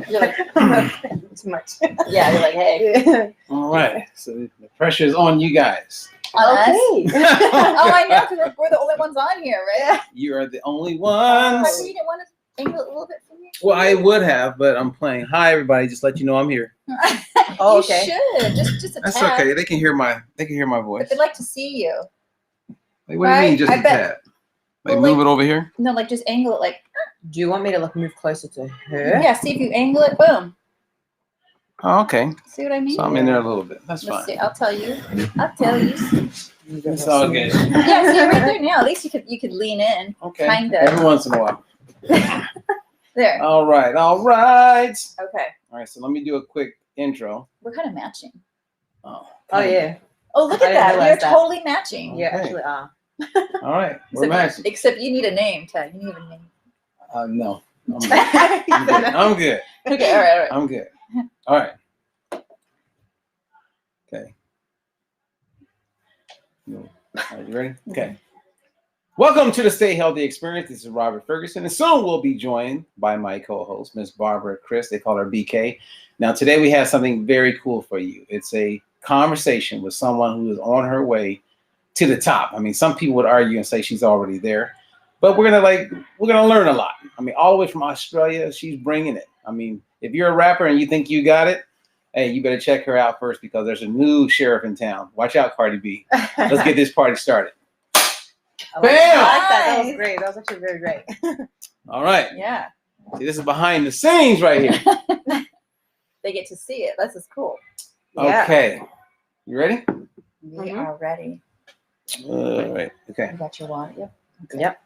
You're like, Too much. yeah, you're like, hey. All right. So the pressure is on you guys. On us? Okay. Oh, I know, because we're the only ones on here, right? You are the only How ones. come you didn't want to angle it a little bit for me? Well, I would have, but I'm playing. Hi, everybody. Just let you know I'm here. Oh, You okay. should. Just a That's tad. okay. They can hear my But voice. they'd like to see you. Like, what do you mean, just I a bet- tad? Like, well, move like- it over here? No, like just angle it like, Do you want me to like move closer to her? yeah, see if you angle it, boom. Oh, okay. See what I mean? So I'm in there a little bit. That's Let's fine. see, I'll tell you. I'll tell you. It's all good. Yeah, see right there now. At least you could lean in. Okay. Kinda. Every once in a while. There. All right. All right. Okay. All right. So let me do a quick intro. We're kind of matching. Oh, Oh yeah. Oh, look I at didn't that. You're realize that. totally matching. Yeah, Okay. actually All right. We're matching. Except you need a name, Ted. You need a name. No. I'm good. I'm good. I'm good. Okay, all right. I'm good. All right. Okay. Are you ready? Okay. Welcome to the Stay Healthy Experience. This is Robert Ferguson, and soon we'll be joined by my co-host, Miss Barbara Chris. They call her BK. Now, today we have something very cool for you. It's a conversation with someone who is on her way to the top. I mean, some people would argue and say she's already there, but we're gonna learn a lot. I mean, all the way from Australia, she's bringing it. I mean, if you're a rapper and you think you got it, hey, you better check her out first because there's a new sheriff in town. Watch out, Cardi B. Let's get this party started. I like Bam! that. That was Nice. great. That was actually very great. All right. Yeah. See, this is behind the scenes right here. They get to see it. This is cool. Yeah. Okay. You ready? We Mhm. are ready. All right. Okay. You got your water. Yep. Okay. Yep.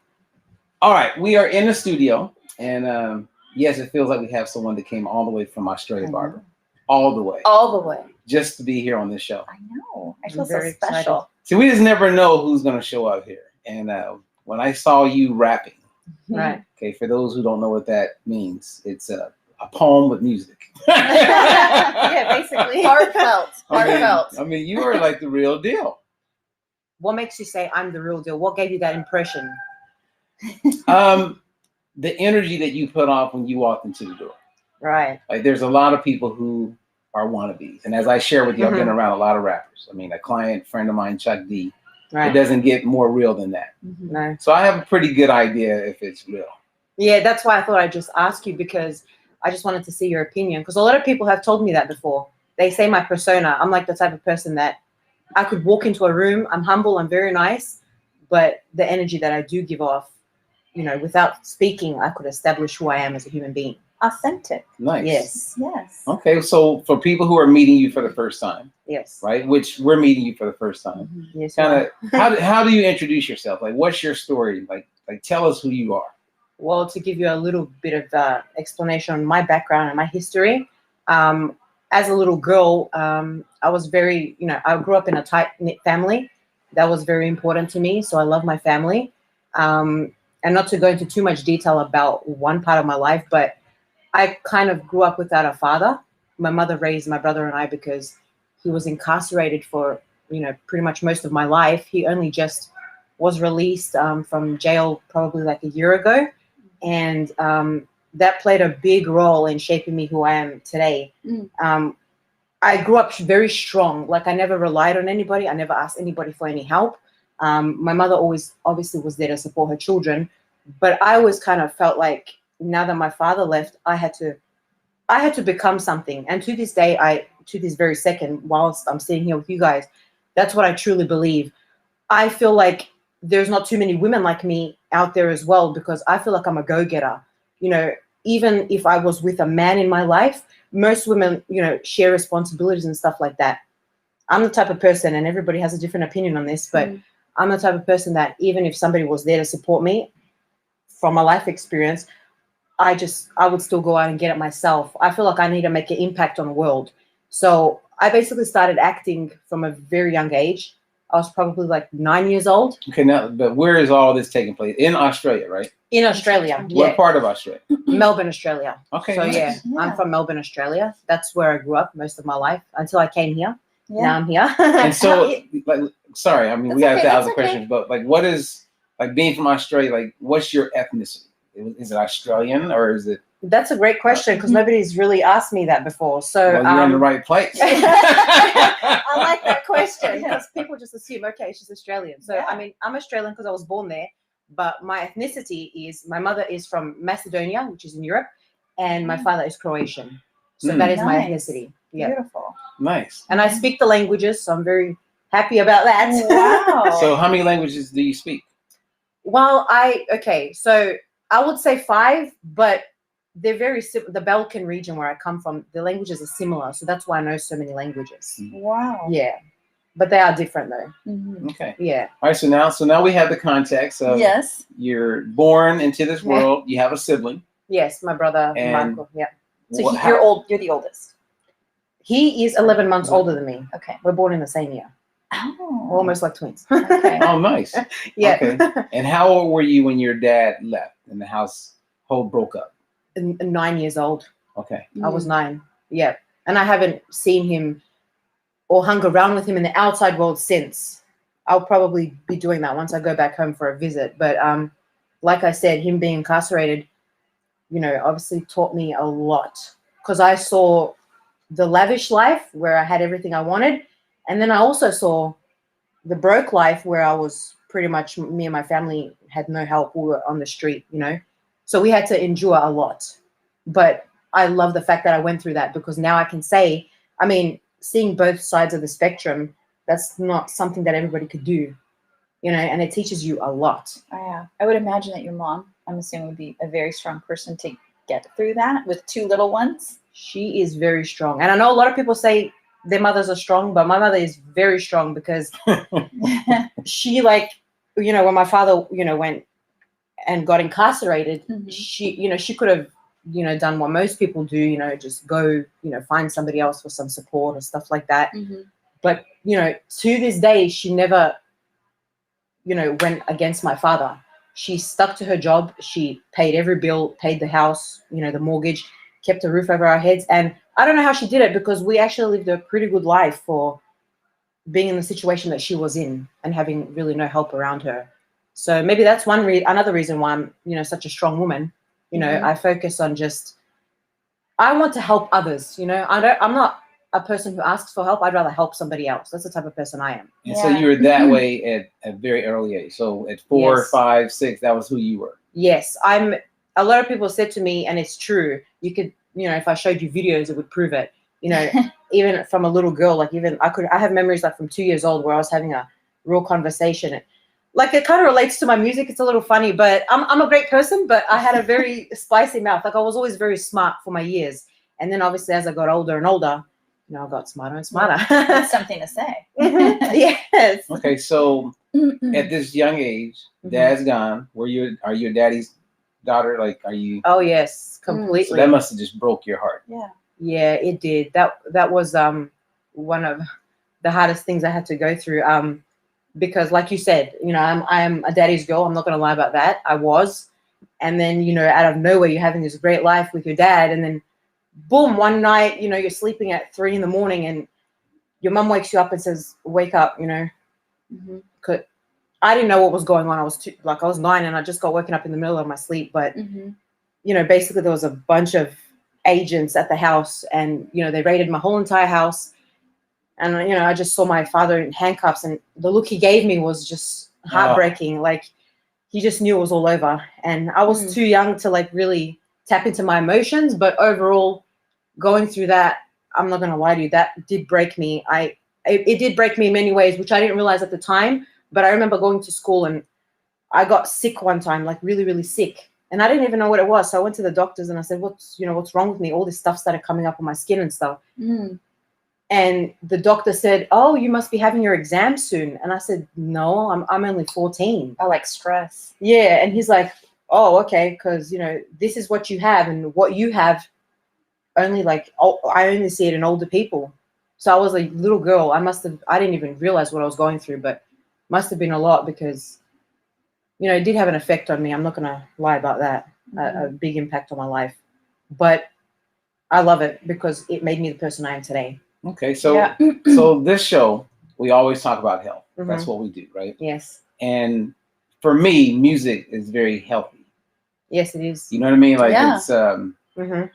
All right. We are in the studio. And yes, it feels like we have someone that came all the way from Australia, Barbara. All the way. All the way. Just to be here on this show. I know. I I'm feel so very excited. special. See, we just never know who's going to show up here. And when I saw you rapping, Right. okay, for those who don't know what that means, it's a poem with music. Yeah, basically. Heartfelt. Heartfelt. I mean, you are like the real deal. What makes you say I'm the real deal? What gave you that impression? The energy that you put off when you walked into the door. Right. Like, there's a lot of people who are wannabes. And as I share with you, I've been around a lot of rappers. I mean, a friend of mine, Chuck D, it Right. doesn't get more real than that. Mhm. No. So I have a pretty good idea if it's real. Yeah, that's why I thought I'd just ask you because I just wanted to see your opinion. Because a lot of people have told me that before. They say my persona. I'm like the type of person that I could walk into a room. I'm humble. I'm very nice. But the energy that I do give off, without speaking, I could establish who I am as a human being. Authentic. Nice. Yes. Yes. Okay, so for people who are meeting you for the first time, Yes. right, which we're meeting you for the first time, Mhm. Yes. kind of, how do you introduce yourself? Like, what's your story? Like tell us who you are. Well, to give you a little bit of explanation on my background and my history, as a little girl, I was very, I grew up in a tight-knit family. That was very important to me. So I love my family. And not to go into too much detail about one part of my life, but I kind of grew up without a father. My mother raised my brother and I because he was incarcerated for, pretty much most of my life. He only just was released from jail probably like a year ago. And that played a big role in shaping me who I am today. Mm. I grew up very strong. Like, I never relied on anybody. I never asked anybody for any help. My mother always obviously was there to support her children. But I always kind of felt like now that my father left, I had to become something. And to this day, to this very second, whilst I'm sitting here with you guys, that's what I truly believe. I feel like there's not too many women like me out there as well, because I feel like I'm a go-getter. Even if I was with a man in my life, most women, share responsibilities and stuff like that. I'm the type of person, and everybody has a different opinion on this, but I'm the type of person that even if somebody was there to support me from my life experience, I would still go out and get it myself. I feel like I need to make an impact on the world. So I basically started acting from a very young age. I was probably like 9 years old. Okay, now, but where is all this taking place? In Australia, right? In Australia. What Yeah. part of Australia? Melbourne, Australia. Okay. So nice. yeah, Yeah. I'm from Melbourne, Australia. That's where I grew up most of my life until I came here. Now Yeah. I'm here. And so, like, sorry, I mean, That's we got okay, 1,000 that's okay. questions, but like, what is, like, being from Australia, like, what's your ethnicity? Is it Australian or is it? That's a great question because nobody's really asked me that before. So well, you're in the right place. I like that question because people just assume, okay, she's Australian. So I mean, I'm Australian because I was born there, but my ethnicity is my mother is from Macedonia, which is in Europe, and my father is Croatian. So that is my ethnicity. Yeah. Beautiful. Nice. And I speak the languages, so I'm very happy about that. Wow. So how many languages do you speak? Well, so I would say 5, but they're very the Balkan region where I come from, the languages are similar, so that's why I know so many languages. Wow. Yeah, but they are different though. Okay. Yeah. All right. So now we have the context of you're born into this world. You have a sibling. Yes, my brother And Michael. Yeah. So you're the oldest. He is 11 months older than me. Okay. We're born in the same year. Oh. We're almost like twins. Okay. Oh, nice. Yeah. Okay. And how old were you when your dad left and the household broke up? 9 years old. Okay. I was 9. Yeah. And I haven't seen him or hung around with him in the outside world since. I'll probably be doing that once I go back home for a visit. But like I said, him being incarcerated, obviously taught me a lot because I saw the lavish life where I had everything I wanted. And then I also saw the broke life where I was pretty much, me and my family had no help. We were on the street, So we had to endure a lot. But I love the fact that I went through that because now I can say, I mean, seeing both sides of the spectrum, that's not something that everybody could do, and it teaches you a lot. Oh, yeah. I would imagine that your mom, I'm assuming, would be a very strong person to get through that with 2 little ones. She is very strong. And I know a lot of people say their mothers are strong, but my mother is very strong because she when my father, went and got incarcerated, she could have, done what most people do, just go, find somebody else for some support or stuff like that. But, to this day, she never, went against my father. She stuck to her job. She paid every bill, paid the house, the mortgage, kept a roof over our heads. And I don't know how she did it because we actually lived a pretty good life for being in the situation that she was in and having really no help around her. So maybe that's another reason why I'm, such a strong woman. I focus on I want to help others. I'm not a person who asks for help. I'd rather help somebody else. That's the type of person I am. And so you were that way at a very early age. So at 4, 5, 6, that was who you were. Yes. A lot of people said to me, and it's true, you could, if I showed you videos, it would prove it. Even from a little girl, I have memories from 2 years old where I was having a real conversation. It kind of relates to my music. It's a little funny, but I'm a great person, but I had a very spicy mouth. I was always very smart for my years. And then obviously as I got older and older, I got smarter and smarter. That's something to say. Yes. Okay, so at this young age, Dad's gone. Are you a daddy's daughter? Are you? Oh yes, completely. So that must have just broke your heart. Yeah. Yeah, it did. That was one of the hardest things I had to go through. Because like you said, I'm a daddy's girl. I'm not gonna lie about that. I was. And then, out of nowhere, you're having this great life with your dad, and then boom, one night, you're sleeping at 3 a.m. and your mum wakes you up and says, wake up, Cause I didn't know what was going on. I was 9 and I just got woken up in the middle of my sleep. But, basically there was a bunch of agents at the house and, they raided my whole entire house. And, I just saw my father in handcuffs and the look he gave me was just heartbreaking. He just knew it was all over. And I was too young to really tap into my emotions. But overall, going through that, I'm not going to lie to you, that did break me. It did break me in many ways, which I didn't realize at the time. But I remember going to school and I got sick one time, really, really sick. And I didn't even know what it was. So I went to the doctors and I said, what's wrong with me? All this stuff started coming up on my skin and stuff. And the doctor said, oh, you must be having your exam soon. And I said, no, I'm only 14. Oh, stress. Yeah. And he's like, oh, okay. Because, this is what you have, and what you have I only see it in older people. So I was a little girl. I didn't even realize what I was going through, but must have been a lot because, it did have an effect on me. I'm not going to lie about that. A big impact on my life. But I love it because it made me the person I am today. Okay. So, so this show, we always talk about health. That's what we do, right? Yes. And for me, music is very healthy. Yes, it is. You know what I mean? Yeah. It's Mm-hmm.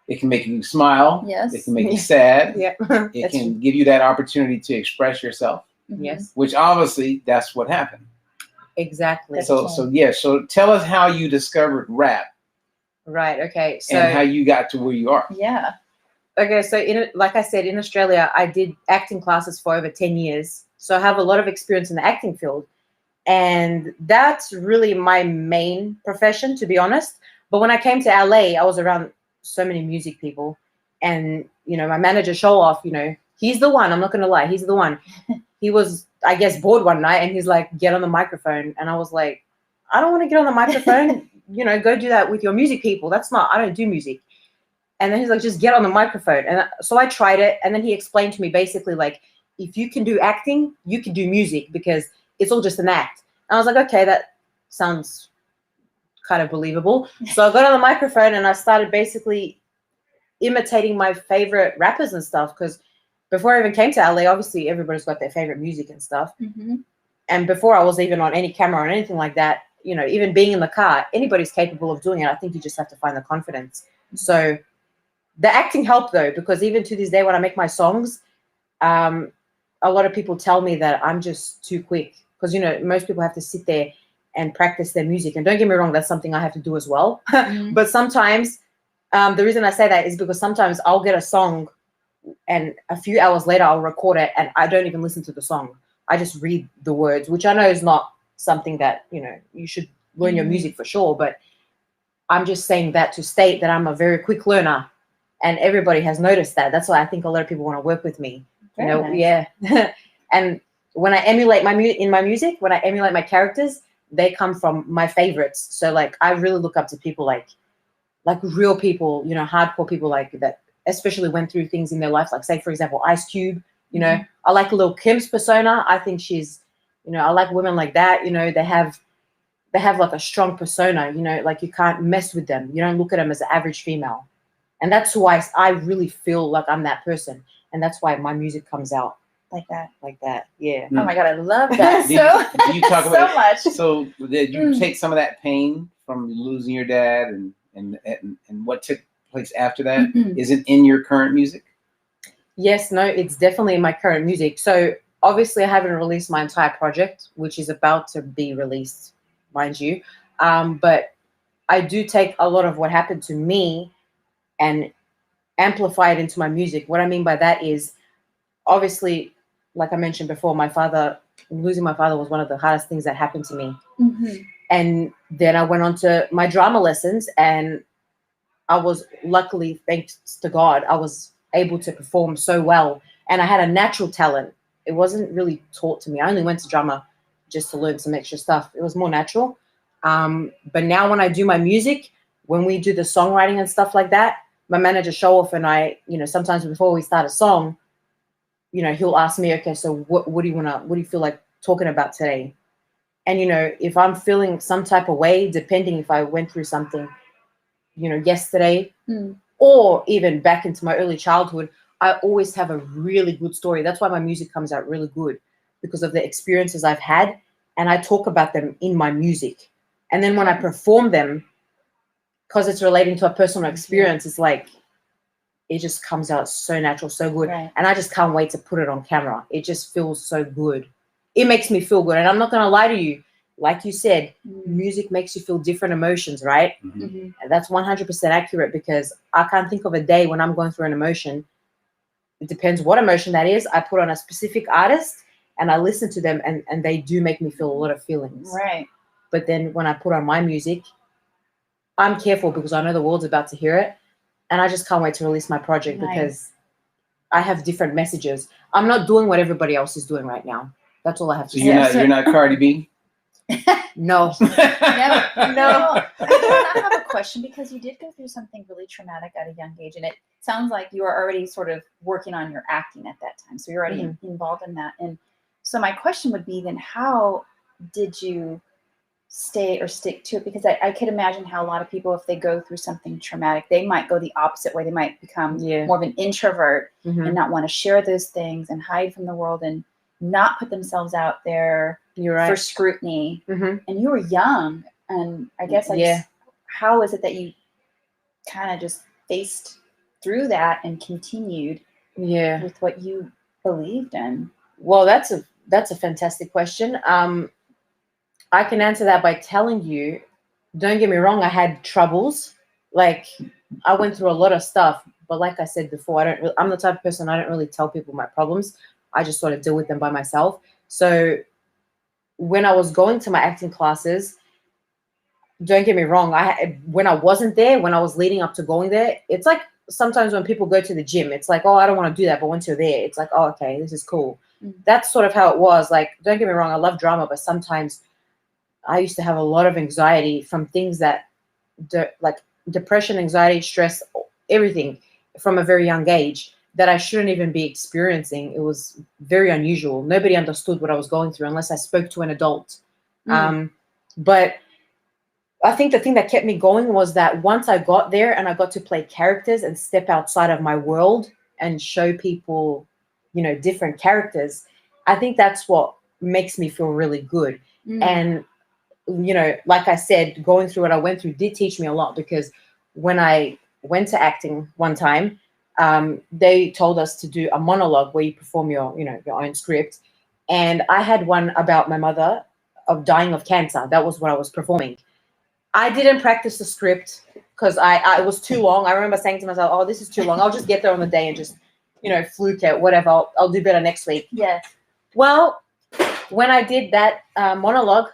It can make you smile. Yes. It can make you sad. Yeah. It That's can give you that opportunity to express yourself, Mhm. Yes. which obviously that's what happened. Exactly. So tell us how you discovered rap Right. Okay. So and how you got to where you are. Yeah. okay. So like I said, in Australia, I did acting classes for over 10 years. So I have a lot of experience in the acting field. And that's really my main profession, to be honest. But when I came to LA, I was around so many music people. And, my manager, Show Off, he's the one. I'm not going to lie. He's the one. He was, I guess, bored one night. And he's like, get on the microphone. And I was like, I don't want to get on the microphone. Go do that with your music people. I don't do music. And then he's like, just get on the microphone. And so I tried it. And then he explained to me basically, like, if you can do acting, you can do music because it's all just an act. And I was like, okay, that sounds kind of believable. So I got on the microphone and I started basically imitating my favorite rappers and stuff. Because before I even came to LA, obviously everybody's got their favorite music and stuff. Mm-hmm. And before I was even on any camera or anything like that, even being in the car, anybody's capable of doing it. I think you just have to find the confidence. So the acting helped though, because even to this day, when I make my songs, a lot of people tell me that I'm just too quick because, most people have to sit there and practice their music. And don't get me wrong, that's something I have to do as well. Mm-hmm. But sometimes the reason I say that is because sometimes I'll get a song and a few hours later I'll record it and I don't even listen to the song. I just read the words, which I know is not something that, you should learn your music for sure. But I'm just saying that to state that I'm a very quick learner and everybody has noticed that. That's why I think a lot of people want to work with me. Very nice. Yeah. And when I emulate my music, when I emulate my characters, they come from my favorites. So like, I really look up to people like real people, hardcore people like that, especially went through things in their life. Like say, for example, Ice Cube, Mm-hmm. I like Lil Kim's persona. I think she's, I like women like that. They have like a strong persona, like you can't mess with them. You don't look at them as an average female. And that's why I really feel like I'm that person. And that's why my music comes out Like that. Yeah. Oh my God, I love that Do so you talk so about much. So did you take some of that pain from losing your dad and what took place after that? Is it in your current music? Yes, no, it's definitely in my current music. So obviously I haven't released my entire project, which is about to be released, mind you. But I do take a lot of what happened to me and amplify it into my music. What I mean by that is, obviously, like I mentioned before, losing my father was one of the hardest things that happened to me. Mm-hmm. And then I went on to my drama lessons, and I was luckily, thanks to God, I was able to perform so well. And I had a natural talent. It wasn't really taught to me. I only went to drama just to learn some extra stuff. It was more natural. But now when I do my music, when we do the songwriting and stuff like that, my manager Show Off and I, sometimes before we start a song, he'll ask me, okay, so what do you feel like talking about today? And, if I'm feeling some type of way, depending if I went through something, yesterday or even back into my early childhood, I always have a really good story. That's why my music comes out really good, because of the experiences I've had. And I talk about them in my music. And then when I perform them, because it's relating to a personal experience, it's like, it just comes out so natural, so good. Right. And I just can't wait to put it on camera. It just feels so good. It makes me feel good. And I'm not going to lie to you. Like you said, music makes you feel different emotions, right? Mm-hmm. And that's 100% accurate, because I can't think of a day when I'm going through an emotion. It depends what emotion that is. I put on a specific artist and I listen to them, and they do make me feel a lot of feelings. Right. But then when I put on my music, I'm careful because I know the world's about to hear it. And I just can't wait to release my project because I have different messages. I'm not doing what everybody else is doing right now. That's all I have to say. You're not Cardi B? No. No. I have a question, because you did go through something really traumatic at a young age, and it sounds like you were already sort of working on your acting at that time. So you're already involved in that. And so my question would be then, how did you stay or stick to it? Because I could imagine how a lot of people, if they go through something traumatic, they might go the opposite way. They might become more of an introvert and not want to share those things and hide from the world and not put themselves out there for scrutiny. And you were young, and I guess how is it that you kind of just faced through that and continued with what you believed in? Well, that's a fantastic question. I can answer that by telling you, don't get me wrong, I had troubles. Like, I went through a lot of stuff, but like I said before, I'm the type of person, I don't really tell people my problems. I just sort of deal with them by myself. So when I was going to my acting classes, don't get me wrong, when I wasn't there, when I was leading up to going there, it's like sometimes when people go to the gym, it's like, oh, I don't want to do that. But once you're there, it's like, oh, okay, this is cool. That's sort of how it was. Like, don't get me wrong, I love drama, but sometimes I used to have a lot of anxiety from things that, like depression, anxiety, stress, everything from a very young age that I shouldn't even be experiencing. It was very unusual. Nobody understood what I was going through unless I spoke to an adult. But I think the thing that kept me going was that once I got there and I got to play characters and step outside of my world and show people, different characters, I think that's what makes me feel really good. And, like I said, going through what I went through did teach me a lot, because when I went to acting one time, they told us to do a monologue where you perform your own script. And I had one about my mother dying of cancer. That was what I was performing. I didn't practice the script because it was too long. I remember saying to myself, oh, this is too long. I'll just get there on the day and just, fluke it, whatever. I'll do better next week. Yeah. Well, when I did that monologue,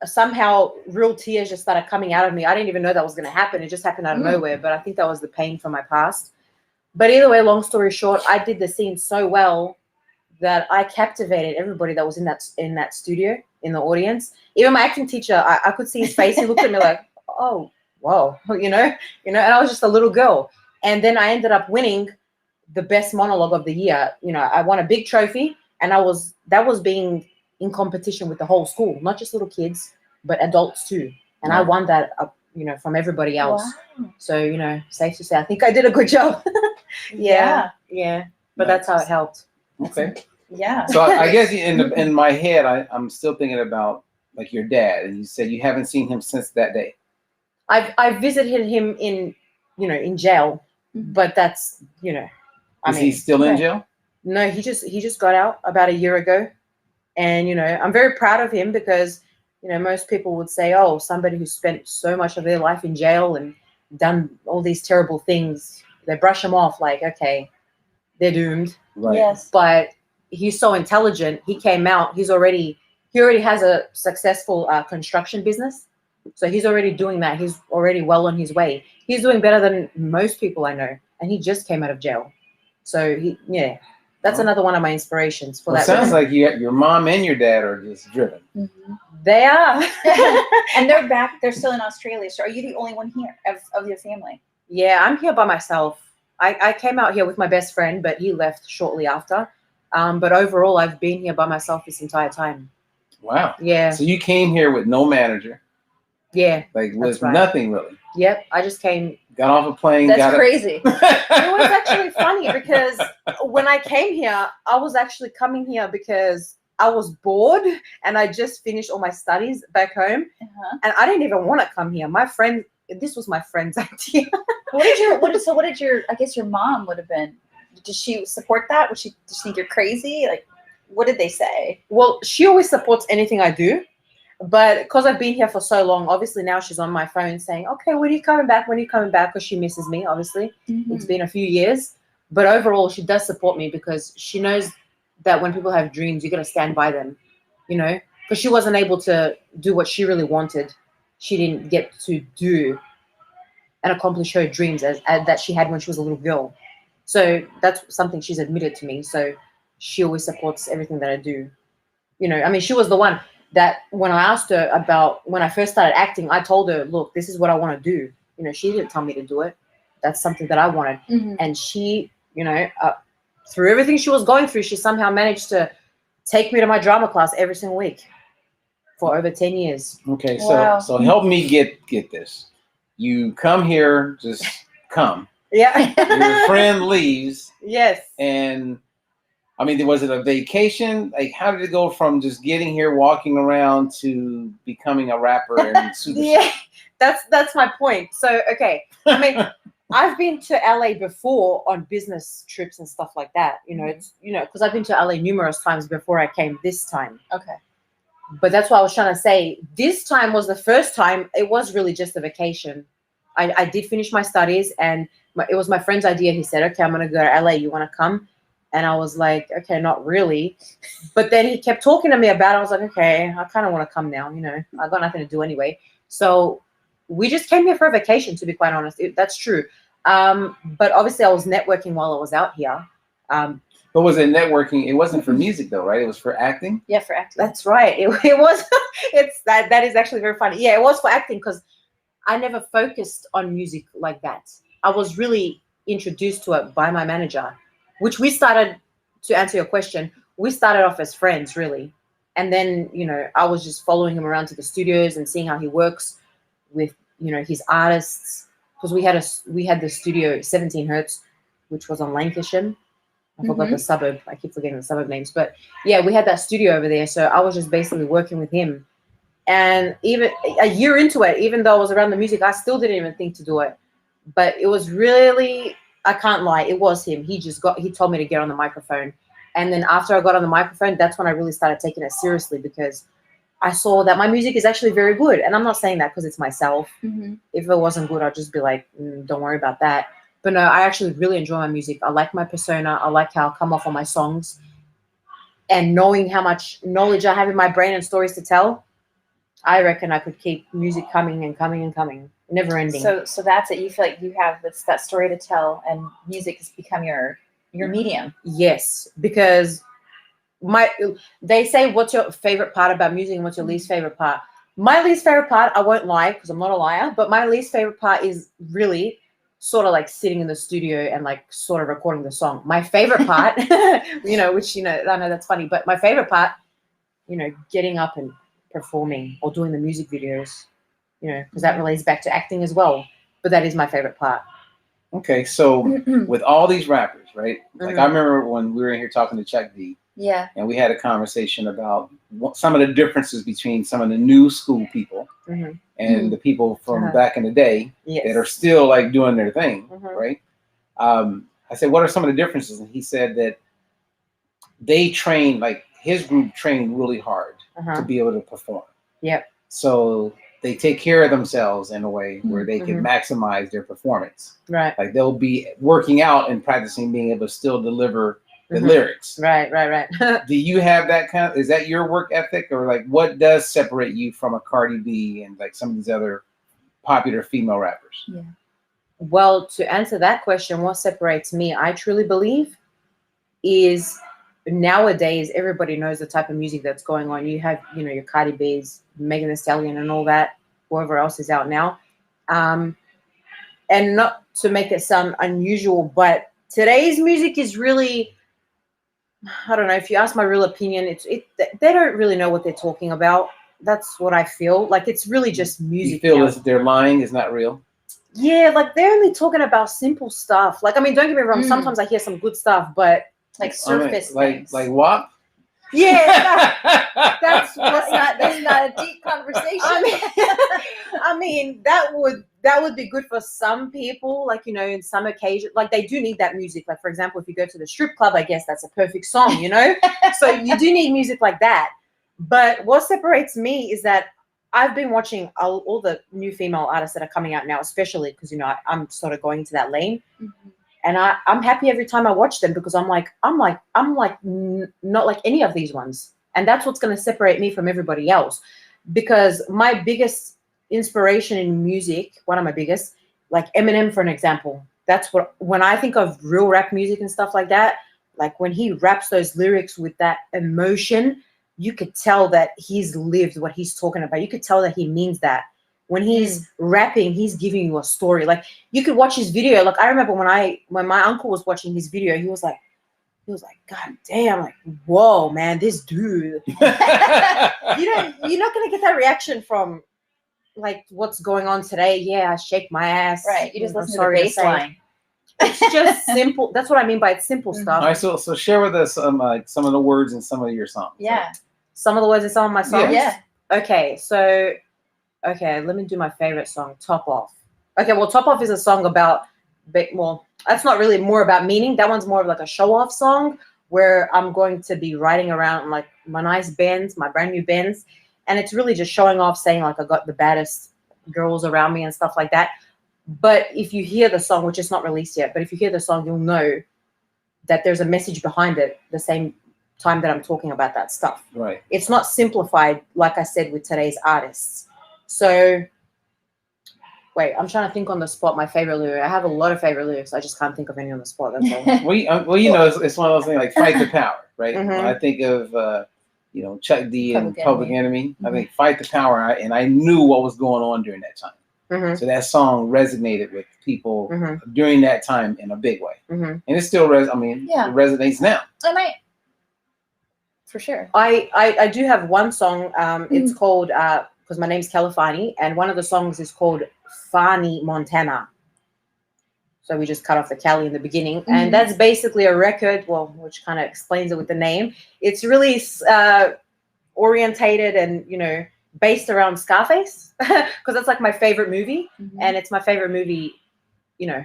somehow real tears just started coming out of me. I didn't even know that was going to happen. It just happened out of nowhere. But I think that was the pain from my past. But either way, long story short, I did the scene so well that I captivated everybody that was in that studio, in the audience. Even my acting teacher, I could see his face. He looked at me like, oh, whoa, and I was just a little girl. And then I ended up winning the best monologue of the year. I won a big trophy, and that was being in competition with the whole school, not just little kids, but adults too. And I won that, from everybody else. Wow. So, safe to say, I think I did a good job. Yeah. But that's how it helped. Okay. Yeah. So I guess in my head, I'm still thinking about like your dad, and you said you haven't seen him since that day. I visited him in jail, but that's Is he still in jail? No, he just got out about a year ago, and I'm very proud of him, because most people would say, oh, somebody who spent so much of their life in jail and done all these terrible things, they brush him off like, okay, they're doomed. Right. Yes. But he's so intelligent. He came out. He already has a successful construction business. So he's already doing that. He's already well on his way. He's doing better than most people I know. And he just came out of jail. So that's another one of my inspirations for that. It sounds like your mom and your dad are just driven. They are. And they're back. They're still in Australia. So are you the only one here of your family? Yeah, I'm here by myself. I came out here with my best friend, but he left shortly after. But overall, I've been here by myself this entire time. Wow. Yeah. So you came here with no manager. Yeah. Like with nothing really. Yep. I just came. Got off a plane. That's crazy. It was actually funny, because when I came here, I was actually coming here because I was bored and I just finished all my studies back home, and I didn't even want to come here. This was my friend's idea. What did your I guess your mom would have been? Did she support that? Did she think you're crazy? Like, what did they say? Well, she always supports anything I do, but because I've been here for so long, obviously now she's on my phone saying, okay, when are you coming back? When are you coming back? Because she misses me, obviously. It's been a few years, but overall she does support me, because she knows that when people have dreams, you got to stand by them, because she wasn't able to do what she really wanted. She didn't get to do and accomplish her dreams as that she had when she was a little girl. So that's something she's admitted to me. So she always supports everything that I do. She was the one that when I asked her about when I first started acting, I told her, look, this is what I want to do. She didn't tell me to do it. That's something that I wanted. And she, through everything she was going through, she somehow managed to take me to my drama class every single week for over 10 years. Okay, Wow. so help me get this. You come here, just come. Yeah. Your friend leaves. Yes. And was it a vacation? Like, how did it go from just getting here, walking around, to becoming a rapper and superstar? Yeah. That's my point. So, okay. I mean, I've been to LA before on business trips and stuff like that. It's, because I've been to LA numerous times before I came this time. Okay. But that's what I was trying to say. This time was the first time. It was really just a vacation. I did finish my studies, and it was my friend's idea. He said, okay, I'm going to go to LA. You want to come? And I was like, okay, not really. But then he kept talking to me about it. I was like, okay, I kind of want to come now. I got nothing to do anyway. So we just came here for a vacation, to be quite honest. That's true. But obviously I was networking while I was out here. But was it networking? It wasn't for music though, right? It was for acting? Yeah, for acting. That's right. It was. That is actually very funny. Yeah, it was for acting because I never focused on music like that. I was really introduced to it by my manager, which we started, to answer your question, we started off as friends, really. And then, I was just following him around to the studios and seeing how he works with, his artists. Because we had the studio 17 Hertz, which was on Lancashire. I forgot the suburb. I keep forgetting the suburb names. But yeah, we had that studio over there. So I was just basically working with him. And even a year into it, even though I was around the music, I still didn't even think to do it. But it was really, I can't lie, it was him. He told me to get on the microphone. And then after I got on the microphone, that's when I really started taking it seriously, because I saw that my music is actually very good. And I'm not saying that because it's myself. If it wasn't good, I'd just be like, don't worry about that. But no, I actually really enjoy my music. I like my persona. I like how I come off on my songs. And knowing how much knowledge I have in my brain and stories to tell, I reckon I could keep music coming and coming and coming, never ending. So that's it. You feel like you have that story to tell, and music has become your medium. Yes, because they say, what's your favorite part about music and what's your least favorite part? My least favorite part, I won't lie because I'm not a liar, but my least favorite part is really sort of like sitting in the studio and like sort of recording the song. My favorite part, which, I know that's funny, but my favorite part, getting up and performing or doing the music videos, because that relates back to acting as well. But that is my favorite part. Okay, so with all these rappers, right? Like I remember when we were in here talking to Chuck D. Yeah. And we had a conversation about some of the differences between some of the new school people and the people from back in the day that are still like doing their thing, right? I said, what are some of the differences? And he said that they trained, like his group trained really hard to be able to perform. Yep. So they take care of themselves in a way where they can maximize their performance. Right. Like they'll be working out and practicing being able to still deliver the lyrics. Right. Do you have that is that your work ethic, or like what does separate you from a Cardi B and like some of these other popular female rappers? Yeah. Well, to answer that question, what separates me, I truly believe, is nowadays everybody knows the type of music that's going on. You have, your Cardi B's, Megan Thee Stallion and all that, whoever else is out now. And not to make it sound unusual, but today's music is really, I don't know, if you ask my real opinion, they don't really know what they're talking about. That's what I feel. Like it's really just music. You feel as if their lying is not real? Yeah, like they're only talking about simple stuff. Like, I mean, don't get me wrong, sometimes I hear some good stuff, but like surface things. Like WAP? Yeah, that's not a deep conversation. I mean, that would be good for some people, like, in some occasions, like they do need that music. Like, for example, if you go to the strip club, I guess that's a perfect song, So you do need music like that. But what separates me is that I've been watching all the new female artists that are coming out now, especially because, I'm sort of going into that lane. And I'm happy every time I watch them, because I'm like not like any of these ones. And that's what's going to separate me from everybody else. Because my biggest inspiration in music, one of my biggest, like Eminem, for an example, that's when I think of real rap music and stuff like that, like when he raps those lyrics with that emotion, you could tell that he's lived what he's talking about. You could tell that he means that. When he's rapping, he's giving you a story. Like you could watch his video. Like I remember when my uncle was watching his video, he was like, God damn, like, whoa, man, this dude. You're not gonna get that reaction from like what's going on today. Yeah, I shake my ass. Right. You just listen to the bass line. It's just simple. That's what I mean by it's simple stuff. All right, so share with us some of the words in some of your songs. Yeah. Some of the words in some of my songs. Yeah. Okay, so Okay, let me do my favorite song, Top Off. Okay, well, Top Off is a song about, well, that's not really more about meaning. That one's more of like a show-off song where I'm going to be riding around in like my nice Benz, my brand new Benz. And it's really just showing off, saying like I got the baddest girls around me and stuff like that. But if you hear the song, which is not released yet, but if you hear the song, you'll know that there's a message behind it the same time that I'm talking about that stuff. Right. It's not simplified, like I said, with today's artists. So, wait, I'm trying to think on the spot my favorite lyric. I have a lot of favorite lyrics. I just can't think of any on the spot. That's all. Well, you know, it's one of those things like Fight the Power, right? Mhm. When I think of, you know, Chuck D and Public Public Enemy, I Mhm. think Fight the Power, and I knew what was going on during that time. Mhm. So that song resonated with people Mhm. during that time in a big way. Mhm. And it still, it resonates now. For sure. I do have one song. It's called, because my name's Califani, and one of the songs is called Fani Montana. So we just cut off the Cali in the beginning. Mm-hmm. And that's basically a record, well, which kind of explains it with the name. It's really orientated and, you know, based around Scarface, because that's like my favorite movie. Mm-hmm. And it's my favorite movie, you know,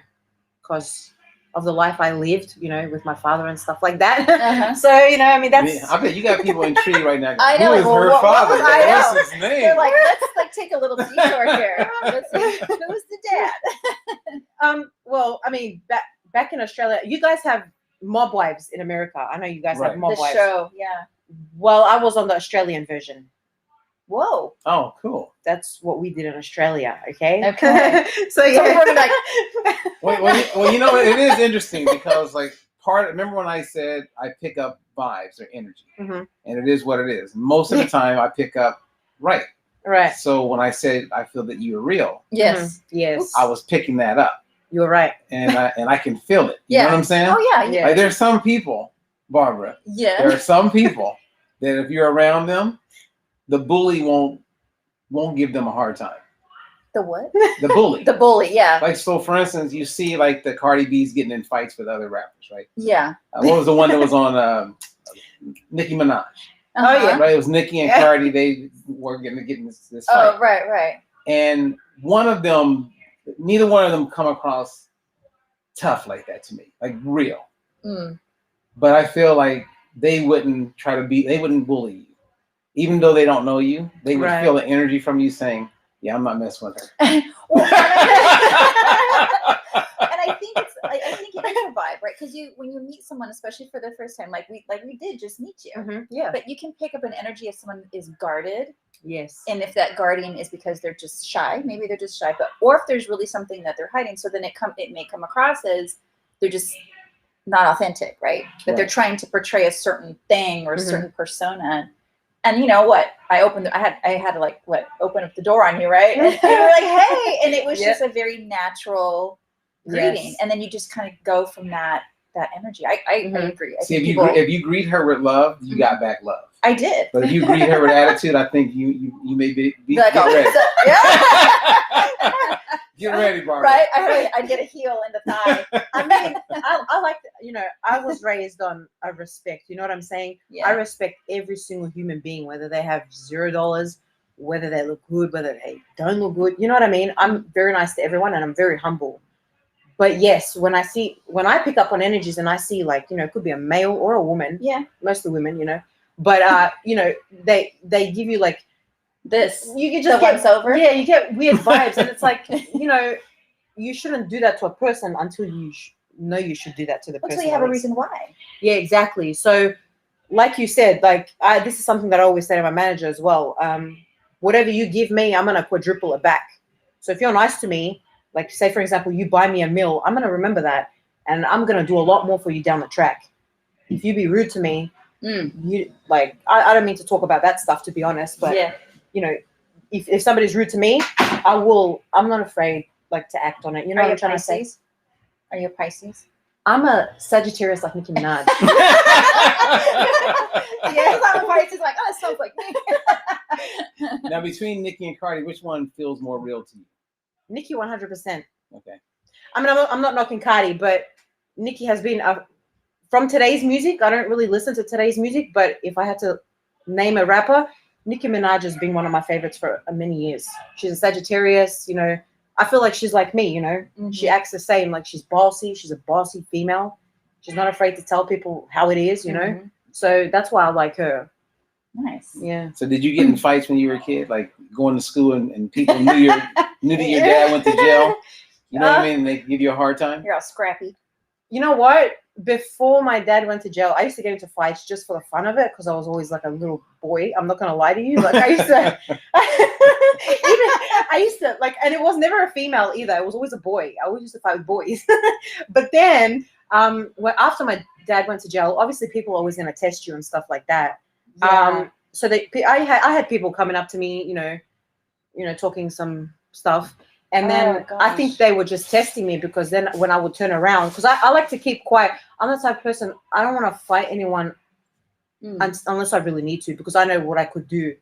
because of the life I lived, you know, with my father and stuff like that. Uh-huh. So, you know, I mean, that's... I bet you got people intrigued right now. I know. Who is Well, her what father? was I know? What's his name? They're like, let's like take a little detour here. Let's see, who's the dad? Well, I mean, back in Australia, you guys have mob wives in America. I know you guys have Right. mob The wives. show, yeah. Well, I was on the Australian version. Whoa. Oh, cool. That's what we did in Australia. Okay. Okay. So yeah. we're like, Well, you know, it is interesting because like remember when I said I pick up vibes or energy, Mhm. and it is what it is. Most of the time I pick up right. Right. So when I said I feel that you're real, yes. Yes. I was picking that up, You're right. and I can feel it. You Yeah. know what I'm saying? Oh yeah. Yeah. Like there's some people, Barbara. Yeah. There are some people that if you're around them, the bully won't give them a hard time. The what? The bully. The bully. Yeah. Like, so for instance, you see like the Cardi B's getting in fights with other rappers, right? Yeah. What was the one that was on Nicki Minaj? Uh-huh. Oh, yeah. Right, it was Nicki and Cardi. They were getting this fight. Oh right. And neither one of them come across tough like that to me, like real. Mm. But I feel like they wouldn't bully you. Even though they don't know you, they would Right. feel the energy from you saying, yeah, I'm not messing with her. Well, and I think it is a vibe, right? Because when you meet someone, especially for the first time, like we did just meet you, Mhm. Yeah. but you can pick up an energy if someone is guarded, Yes. and if that guarding is because they're just shy, maybe they're just shy, or if there's really something that they're hiding, so then it may come across as they're just not authentic, right? That they're Right. trying to portray a certain thing or a Mhm. certain persona. And you know what? I had to like open up the door on you, right? And you were like, hey, and it was Yep. just a very natural greeting. Yes. And then you just kind of go from that energy. I Mhm. agree. I See, think if you greet her with love, you got back love. I did. But if you greet her with attitude, I think you may be Like, get ready. yeah. Get ready, Barbara. Right? I'd get a heel in the thigh. I mean, I like, you know, I was raised on a respect. You know what I'm saying? Yeah. I respect every single human being, whether they have $0, whether they look good, whether they don't look good. You know what I mean? I'm very nice to everyone, and I'm very humble. But yes, when I pick up on energies and I see, like, you know, it could be a male or a woman. Yeah. Mostly women, you know. But you know, they give you like This. you can just The once over? Yeah, you get weird vibes, and it's like, you know, you shouldn't do that to a person until you know you should do that to the person. Until you have a at least. reason why. Yeah, exactly. So, like you said, like this is something that I always say to my manager as well. Whatever you give me, I'm gonna quadruple it back. So if you're nice to me, like say for example, you buy me a meal, I'm gonna remember that, and I'm gonna do a lot more for you down the track. If you be rude to me, you like I don't mean to talk about that stuff, to be honest, but yeah. you know, if somebody's rude to me, I'm not afraid like to act on it. You know Are what you I'm trying to say? Are you a Pisces? I'm a Sagittarius like Nicki Minaj. Yeah, I'm a Pisces. Like, oh, it sounds like me. Now, between Nicki and Cardi, which one feels more real to you? Nicki 100%. Okay. I mean, I'm not knocking Cardi, but Nicki has been from today's music. I don't really listen to today's music, but if I had to name a rapper, Nicki Minaj has been one of my favorites for many years. She's a Sagittarius, you know. I feel like she's like me, you know. She acts the same. Like, she's bossy. She's a bossy female. She's not afraid to tell people how it is, you know. So that's why I like her. Nice. Yeah. So did you get in fights when you were a kid, like going to school and people knew that your dad went to jail? You know what I mean? They give you a hard time. You're all scrappy. You know what? Before my dad went to jail, I used to get into fights just for the fun of it because I was always like a little boy. I'm not gonna lie to you. Like, I used to like, and it was never a female either. It was always a boy. I always used to fight with boys. But then, after my dad went to jail, obviously people are always gonna test you and stuff like that. Yeah. So I had people coming up to me, you know, talking some stuff. And then I think they were just testing me, because then when I would turn around, because I like to keep quiet. I'm the type of person, I don't want to fight anyone unless I really need to, because I know what I could do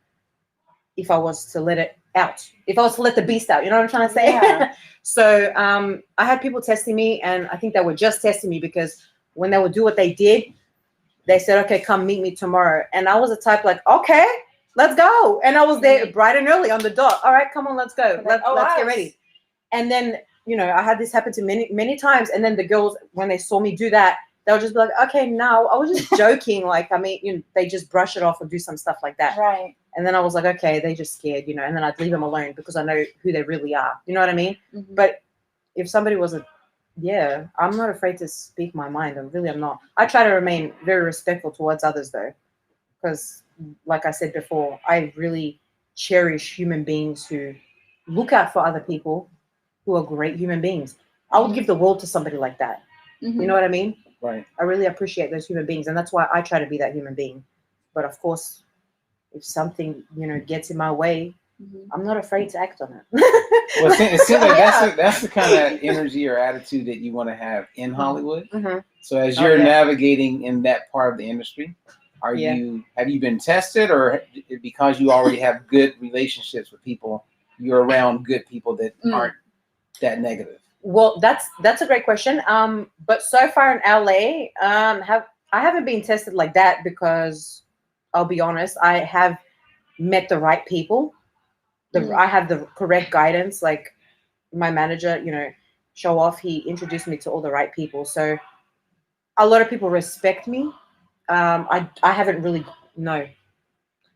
if I was to let it out. If I was to let the beast out, you know what I'm trying to say? Yeah. So I had people testing me, and I think they were just testing me because when they would do what they did, they said, okay, come meet me tomorrow. And I was the type like, okay, let's go. And I was there bright and early on the dot. All right, come on, let's go. Let's get ready. And then, you know, I had this happen to many, many times. And then the girls, when they saw me do that, they would just be like, okay, no, I was just joking. Like, I mean, you know, they just brush it off or do some stuff like that. Right. And then I was like, okay, they just scared, you know, and then I'd leave them alone because I know who they really are. You know what I mean? But if somebody was I'm not afraid to speak my mind. I'm not. I try to remain very respectful towards others, though, because like I said before, I really cherish human beings who look out for other people, who are great human beings. I would give the world to somebody like that. You know what I mean? Right. I really appreciate those human beings, and that's why I try to be that human being. But of course, if something, you know, gets in my way, I'm not afraid to act on it. Well, it seems like that's the kind of energy or attitude that you want to have in Hollywood. So as you're navigating in that part of the industry, have you been tested, or because you already have good relationships with people, you're around good people that aren't that negative? Well, that's a great question. But so far in LA, I haven't been tested like that, because I'll be honest, I have met the right people. I have the correct guidance. Like, my manager, you know, show off, he introduced me to all the right people. So a lot of people respect me. I haven't really, no.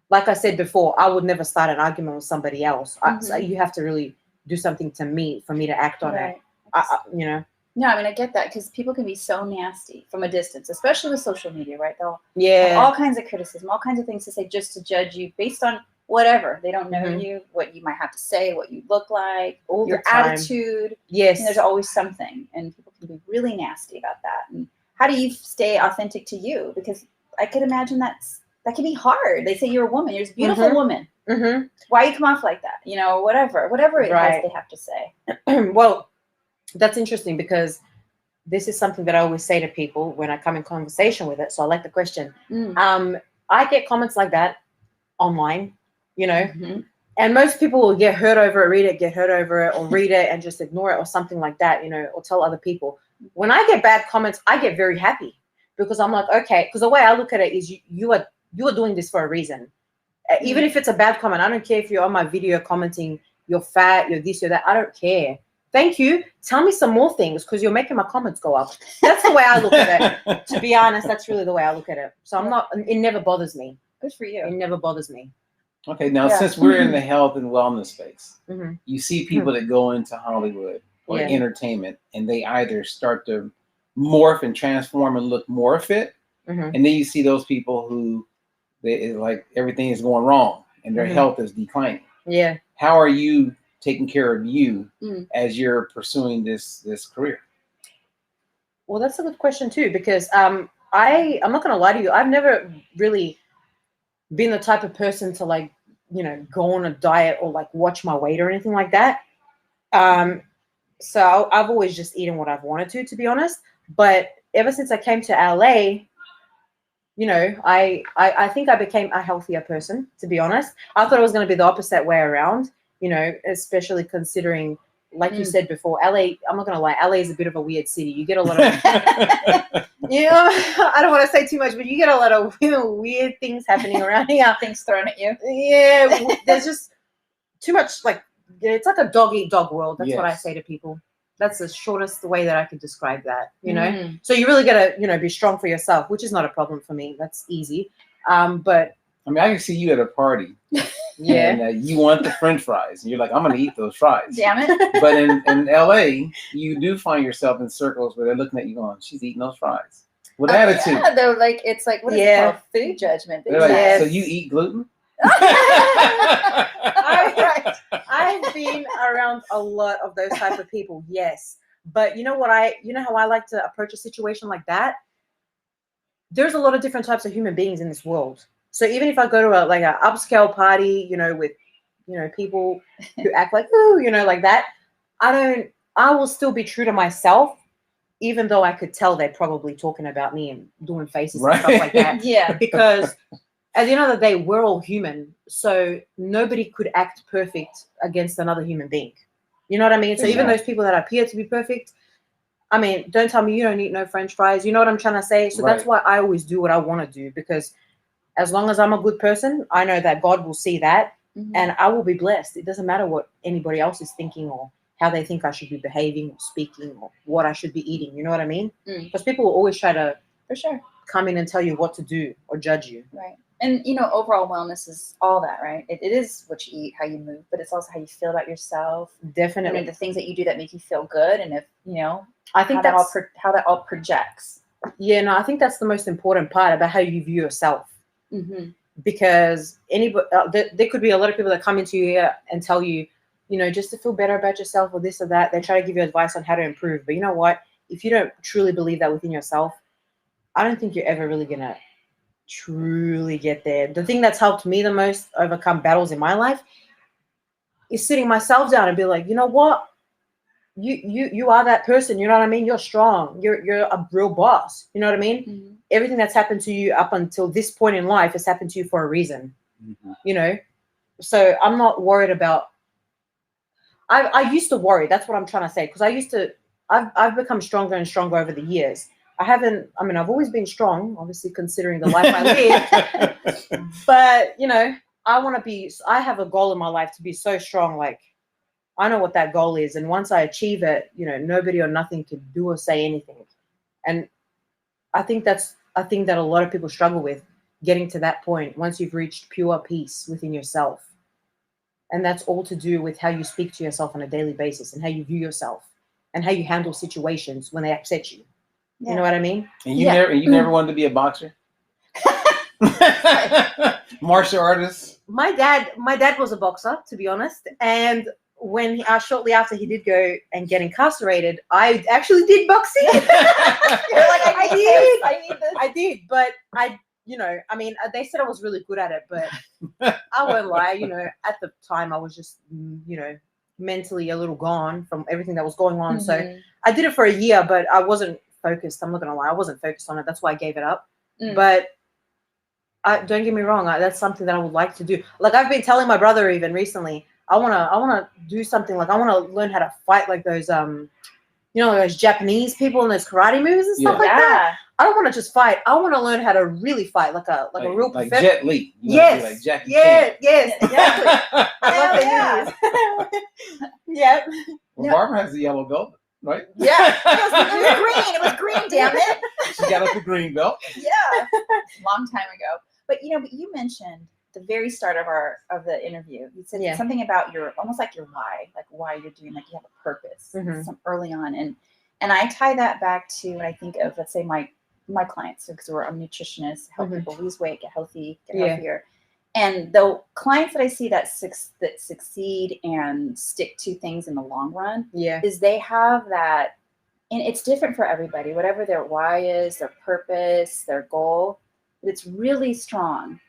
Like I said before, I would never start an argument with somebody else. So you have to really do something to me for me to act on it. You know. No, I mean, I get that, because people can be so nasty from a distance, especially with social media, right? They'll have all kinds of criticism, all kinds of things to say just to judge you based on whatever. They don't know you, what you might have to say, what you look like, all your attitude. Yes. And there's always something, and people can be really nasty about that. And how do you stay authentic to you? Because I could imagine that can be hard. They say you're a woman, you're a beautiful woman. Why you come off like that? You know, whatever it is they have to say. Well, that's interesting, because this is something that I always say to people when I come in conversation with it. So I like the question. I get comments like that online, you know, and most people will get hurt over it, read it, or read it and just ignore it or something like that, you know, or tell other people. When I get bad comments, I get very happy, because I'm like, okay, because the way I look at it is you are doing this for a reason. Even if it's a bad comment, I don't care if you're on my video commenting, you're fat, you're this, you're that. I don't care. Thank you. Tell me some more things, because you're making my comments go up. That's the way I look at it. To be honest, that's really the way I look at it. So it never bothers me. Good for you. It never bothers me. Okay, now since we're in the health and wellness space, you see people that go into Hollywood or entertainment, and they either start to morph and transform and look more fit, and then you see those people who like everything is going wrong and their health is declining. Yeah. How are you taking care of you as you're pursuing this career? Well, that's a good question too, because I'm not gonna lie to you, I've never really been the type of person to, like, you know, go on a diet or like watch my weight or anything like that. So I've always just eaten what I've wanted to be honest. But ever since I came to LA, you know, I think I became a healthier person, to be honest. I thought it was going to be the opposite way around, you know, especially considering, like you said before, LA, I'm not going to lie, LA is a bit of a weird city. You get a lot of You know, I don't want to say too much, but you get a lot of weird things happening around here. Things thrown at you. Yeah, there's just too much, like, it's like a dog eat dog world. That's what I say to people. That's the shortest way that I could describe that, you know? So you really got to, you know, be strong for yourself, which is not a problem for me. That's easy. But I mean, I can see you at a party. yeah. And you want the French fries. And you're like, I'm going to eat those fries. Damn it. But in LA, you do find yourself in circles where they're looking at you going, she's eating those fries. With attitude. Yeah, though, like, it's like, what is it called? Food judgment. They're like, so you eat gluten? I've been around a lot of those type of people, yes. But you know how I like to approach a situation like that? There's a lot of different types of human beings in this world. So even if I go to an upscale party, you know, with, you know, people who act like, ooh, you know, like that, I will still be true to myself, even though I could tell they're probably talking about me and doing faces and stuff like that. Yeah. Because at the end of the day, we're all human. So nobody could act perfect against another human being. You know what I mean? So even those people that appear to be perfect, I mean, don't tell me you don't eat no French fries. You know what I'm trying to say? So that's why I always do what I want to do, because as long as I'm a good person, I know that God will see that and I will be blessed. It doesn't matter what anybody else is thinking or how they think I should be behaving or speaking or what I should be eating. You know what I mean? Because people will always try to, for sure, come in and tell you what to do or judge you. Right. And, you know, overall wellness is all that, right? It is what you eat, how you move, but it's also how you feel about yourself. Definitely. And the things that you do that make you feel good. And if, you know, I think how that all projects. Yeah, no, I think that's the most important part about how you view yourself. Because anybody, there could be a lot of people that come into you here and tell you, you know, just to feel better about yourself or this or that. They try to give you advice on how to improve. But you know what? If you don't truly believe that within yourself, I don't think you're ever really going to truly get there. The thing that's helped me the most overcome battles in my life is sitting myself down and be like, you know what? You are that person. You know what I mean? You're strong. You're a real boss. You know what I mean? Everything that's happened to you up until this point in life has happened to you for a reason. You know? So I'm not worried about, I used to worry. That's what I'm trying to say. Because I've become stronger and stronger over the years. I've always been strong, obviously, considering the life I live. But, you know, I have a goal in my life to be so strong. Like, I know what that goal is. And once I achieve it, you know, nobody or nothing can do or say anything. And I think that a lot of people struggle with getting to that point once you've reached pure peace within yourself. And that's all to do with how you speak to yourself on a daily basis and how you view yourself and how you handle situations when they upset you. Yeah. You know what I mean? And you never wanted to be a boxer? Martial artist? My dad was a boxer, to be honest. And when shortly after he did go and get incarcerated, I actually did boxing. You're like, I did, but they said I was really good at it, but I won't lie, you know, at the time I was just, you know, mentally a little gone from everything that was going on. So I did it for a year, but I wasn't focused. I'm not gonna lie, I wasn't focused on it. That's why I gave it up. But don't get me wrong, that's something that I would like to do. Like, I've been telling my brother even recently, I wanna do something, like I wanna learn how to fight like those you know, those Japanese people in those karate movies and stuff like that. I don't want to just fight. I want to learn how to really fight, like a real like professional. Jet Li. Yes. Like Jackie Chan. Yes, exactly. I love the movies. Yep. Well, Barbara has the yellow belt, right? Yeah. It was green. It was green, damn it. She got up the green belt. Yeah. Long time ago. But you mentioned the very start of the interview. You said something about almost like your why, like why you're doing, like you have a purpose some early on. And I tie that back to when I think of, let's say, my clients, because we're a nutritionist, help people lose weight, get healthy, get healthier. And the clients that I see that succeed and stick to things in the long run, is they have that, and it's different for everybody, whatever their why is, their purpose, their goal, but it's really strong.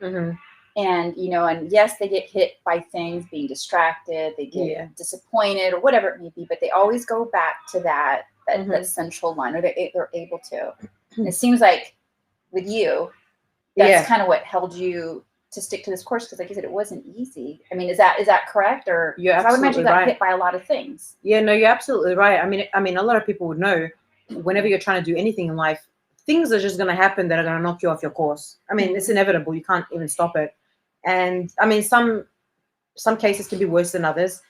And, you know, and yes, they get hit by things, being distracted, they get disappointed or whatever it may be, but they always go back to that central line, or they're able to. And it seems like with you, that's kind of what held you to stick to this course, because like you said, it wasn't easy. I mean, is that correct? Or I would imagine you got hit by a lot of things. Yeah, no, you're absolutely right. I mean, a lot of people would know, whenever you're trying to do anything in life, things are just going to happen that are going to knock you off your course. I mean, it's inevitable. You can't even stop it. And I mean, some cases can be worse than others.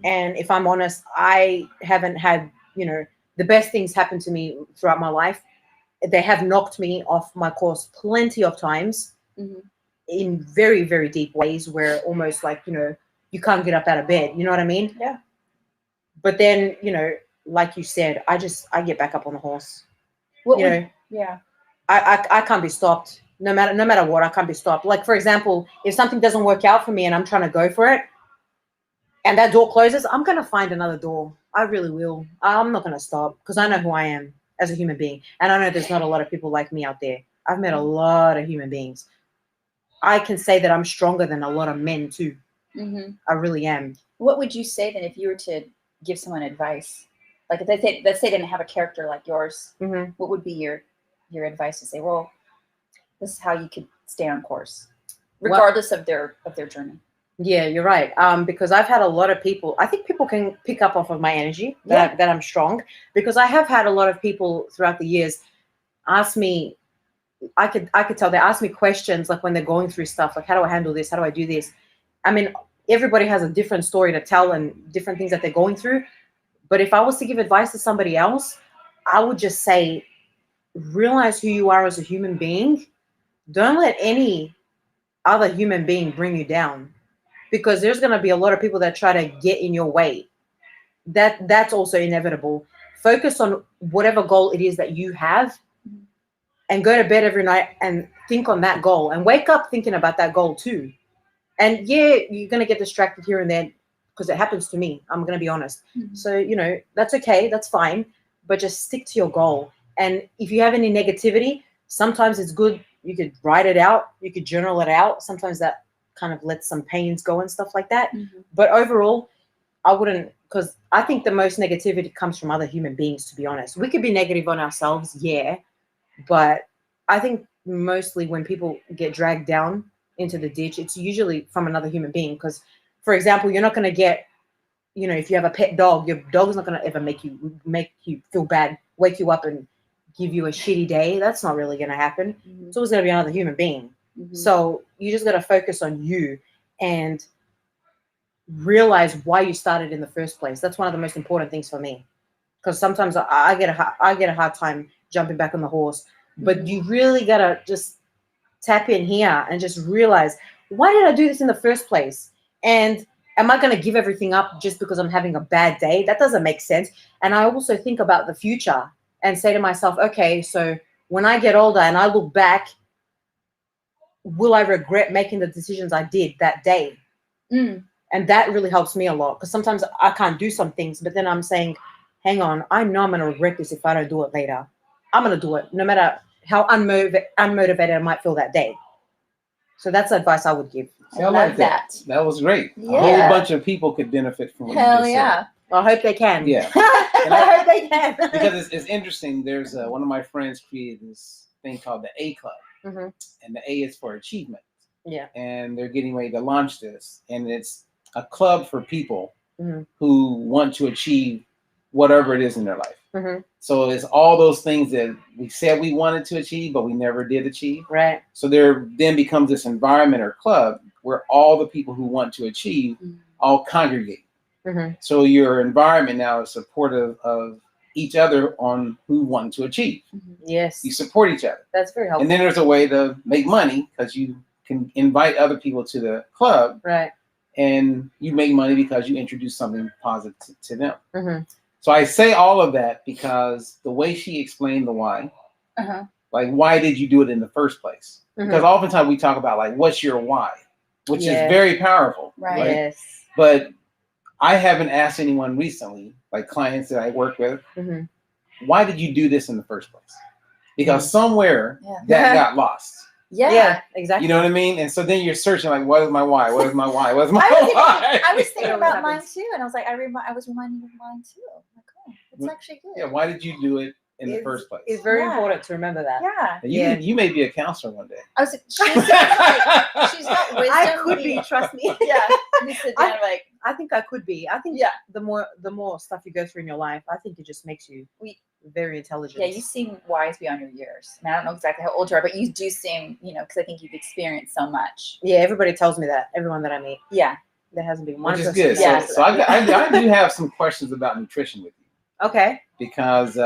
And if I'm honest, I haven't had, the best things happen to me throughout my life. They have knocked me off my course plenty of times in very, very deep ways where almost like, you can't get up out of bed. You know what I mean? Yeah. But then, like you said, I get back up on the horse. Yeah. I can't be stopped. No matter what, I can't be stopped. Like, for example, if something doesn't work out for me and I'm trying to go for it and that door closes, I'm going to find another door. I really will. I'm not going to stop because I know who I am as a human being. And I know there's not a lot of people like me out there. I've met a lot of human beings. I can say that I'm stronger than a lot of men too. I really am. What would you say then if you were to give someone advice? Like if let's say they didn't have a character like yours, what would be your advice to say, well, this is how you could stay on course, regardless of their journey? Yeah, you're right. Because I've had a lot of people, I think people can pick up off of my energy that I'm strong, because I have had a lot of people throughout the years ask me, I could tell they ask me questions like when they're going through stuff, like how do I handle this? How do I do this? I mean, everybody has a different story to tell and different things that they're going through. But if I was to give advice to somebody else, I would just say, realize who you are as a human being. Don't let any other human being bring you down, because there's going to be a lot of people that try to get in your way. That's also inevitable. Focus on whatever goal it is that you have and go to bed every night and think on that goal and wake up thinking about that goal too. And yeah, you're going to get distracted here and there because it happens to me. I'm going to be honest. So, that's okay. That's fine. But just stick to your goal. And if you have any negativity, sometimes it's good. You could write it out. You could journal it out. Sometimes that kind of lets some pains go and stuff like that. But overall, I wouldn't, because I think the most negativity comes from other human beings, to be honest. We could be negative on ourselves, yeah. But I think mostly when people get dragged down into the ditch, it's usually from another human being. Because, for example, you're not going to get, if you have a pet dog, your dog is not going to ever make you feel bad, wake you up and give you a shitty day. That's not really going to happen. It's always going to be another human being. So you just got to focus on you and realize why you started in the first place. That's one of the most important things for me, because sometimes I get a hard time jumping back on the horse. But you really got to just tap in here and just realize, why did I do this in the first place? And am I going to give everything up just because I'm having a bad day? That doesn't make sense. And I also think about the future and say to myself, okay, so when I get older and I look back, will I regret making the decisions I did that day? And that really helps me a lot, because sometimes I can't do some things, but then I'm saying, hang on, I know I'm going to regret this if I don't do it later. I'm going to do it no matter how unmotivated I might feel that day. So that's the advice I would give. See, I like that. That was great. Yeah. A whole bunch of people could benefit from what you just said. I hope they can. Yeah. I hope they can. Because it's interesting. There's one of my friends created this thing called the A Club. And the A is for achievement. Yeah. And they're getting ready to launch this. And it's a club for people who want to achieve whatever it is in their life. So it's all those things that we said we wanted to achieve, but we never did achieve. Right. So there then becomes this environment or club where all the people who want to achieve all congregate. So your environment now is supportive of each other on who want to achieve. Yes. You support each other. That's very helpful. And then there's a way to make money, because you can invite other people to the club. Right. And you make money because you introduce something positive to them. So I say all of that because the way she explained the why, like, why did you do it in the first place? Because oftentimes we talk about, like, what's your why, which is very powerful. Right. Yes. But I haven't asked anyone recently, like clients that I work with, why did you do this in the first place? Because somewhere that got lost. Yeah, exactly. You know what I mean? And so then you're searching, like, what is my why? What is my why? What is my why? I was thinking about mine too, and I was like, I was reminding of mine too. I'm like, oh, it's actually good. Yeah, why did you do it in the first place? It's very important to remember that. Yeah. You may be a counselor one day. I was. She's got wisdom. I could be. Trust me. Yeah. You sit down, I think I could be. I think the more stuff you go through in your life, I think it just makes you very intelligent. Yeah, you seem wise beyond your years. I mean, I don't know exactly how old you are, but you do seem, because I think you've experienced so much. Yeah, everybody tells me that. Everyone that I meet. Yeah. There hasn't been one Which is person. good. Yeah. So I do have some questions about nutrition with you. Okay. Because